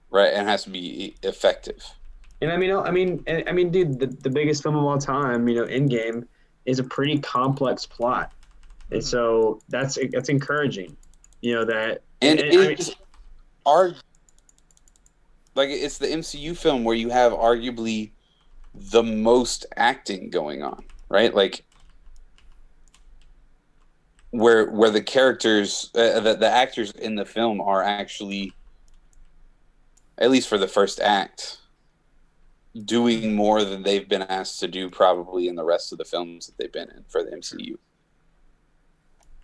right? And has to be effective. And dude, the biggest film of all time, Endgame, is a pretty complex plot, and so that's encouraging. That it's the MCU film where you have arguably the most acting going on, right? Like where the characters, the actors in the film are actually, at least for the first act, doing more than they've been asked to do probably in the rest of the films that they've been in for the MCU.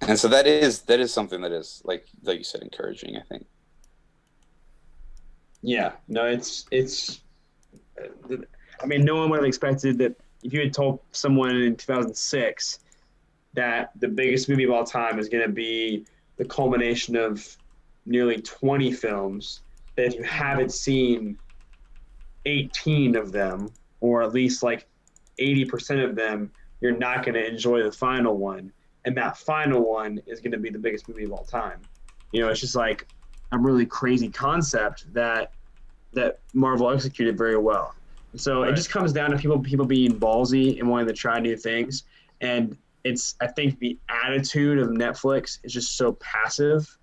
And so that is something that is, like you said, encouraging, I think. Yeah, no, it's. I mean, no one would have expected that if you had told someone in 2006 that the biggest movie of all time is going to be the culmination of nearly 20 films, that if you haven't seen 18 of them, or at least like 80% of them, you're not going to enjoy the final one. And that final one is going to be the biggest movie of all time. It's just like a really crazy concept that Marvel executed very well. So It just comes down to people being ballsy and wanting to try new things. And I think the attitude of Netflix is just so passive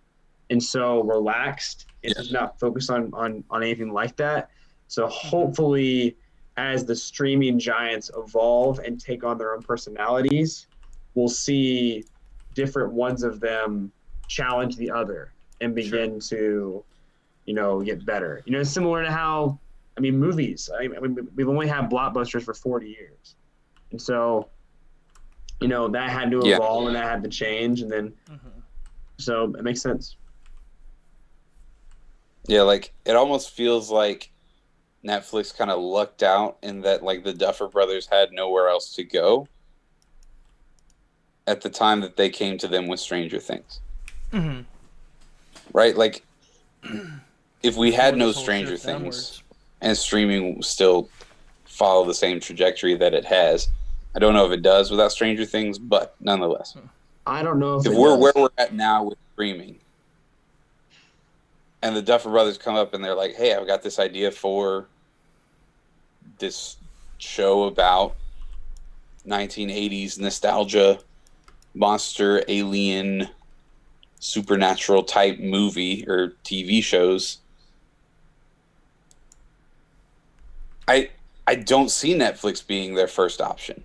and so relaxed. It's just not focused on anything like that. So hopefully, as the streaming giants evolve and take on their own personalities, we'll see different ones of them challenge the other and begin to, get better. Similar to how, movies. We've only had blockbusters for 40 years. And so, that had to evolve and that had to change. And then, so it makes sense. Yeah, like, it almost feels like Netflix kind of lucked out in that, like, the Duffer Brothers had nowhere else to go at the time that they came to them with Stranger Things. Mm-hmm. Right? Like, if we had no Stranger Things and streaming still follow the same trajectory that it has, I don't know if it does without Stranger Things, but nonetheless. I don't know if we're where we're at now with streaming, and the Duffer Brothers come up and they're like, hey, I've got this idea for this show about 1980s nostalgia, monster, alien, supernatural type movie or TV shows. I don't see Netflix being their first option.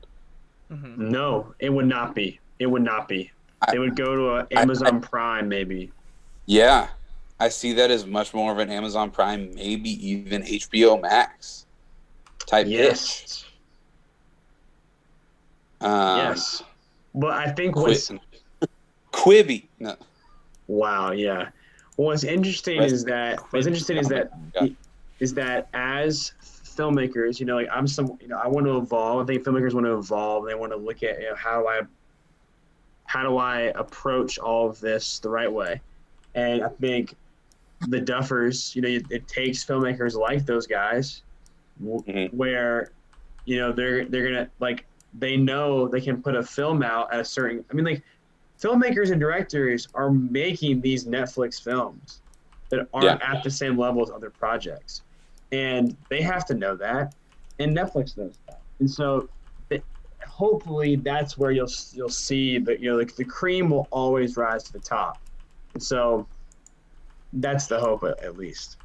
Mm-hmm. No, it would not be. It would not be. They would go to Amazon Prime, maybe. Yeah. I see that as much more of an Amazon Prime, maybe even HBO Max type pitch. Yes. But I think Quibi. No. Wow, yeah. What's interesting is that as filmmakers, I want to evolve. I think filmmakers want to evolve. They want to look at how do I approach all of this the right way. And I think the Duffers, it takes filmmakers like those guys where, they're gonna, like, they know they can put a film out at a certain. Filmmakers and directors are making these Netflix films that aren't at the same level as other projects. And they have to know that, and Netflix knows that. And so hopefully that's where you'll see that, the cream will always rise to the top. And so that's the hope, at least.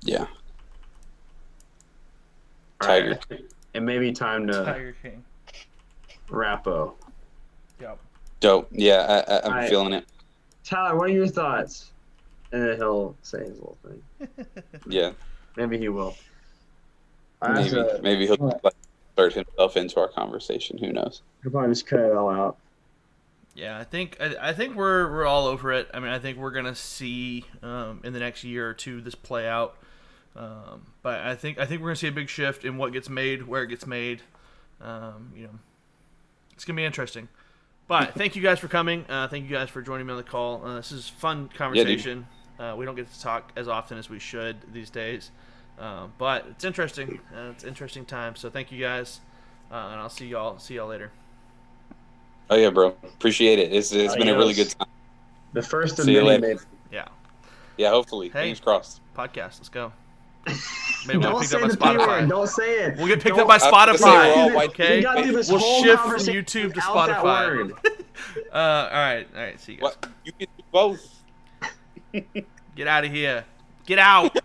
Yeah. Tiger. Right. And maybe time to Tiger King. Rappo. Yep. Dope. Yeah, I'm feeling it. Tyler, what are your thoughts? And then he'll say his little thing. Yeah. Maybe he will. Maybe he'll insert himself into our conversation. Who knows? He'll probably just cut it all out. Yeah, I think we're all over it. I think we're gonna see in the next year or two this play out. But I think we're gonna see a big shift in what gets made, where it gets made. It's gonna be interesting. But thank you guys for coming. Thank you guys for joining me on the call. This is a fun conversation. We don't get to talk as often as we should these days. But it's interesting. It's an interesting time. So thank you guys. And I'll see y'all later. Oh yeah, bro. Appreciate it. It's been a really good time. The first of many, maybe. Yeah. Yeah, hopefully. Hey, fingers crossed. Podcast. Let's go. Maybe we'll Don't get say picked up the by P word. Spotify. Don't say it. We'll get picked up by Spotify. Okay. We'll shift from YouTube to Spotify. All right. See you guys. What? You can do both. Get out of here. Get out.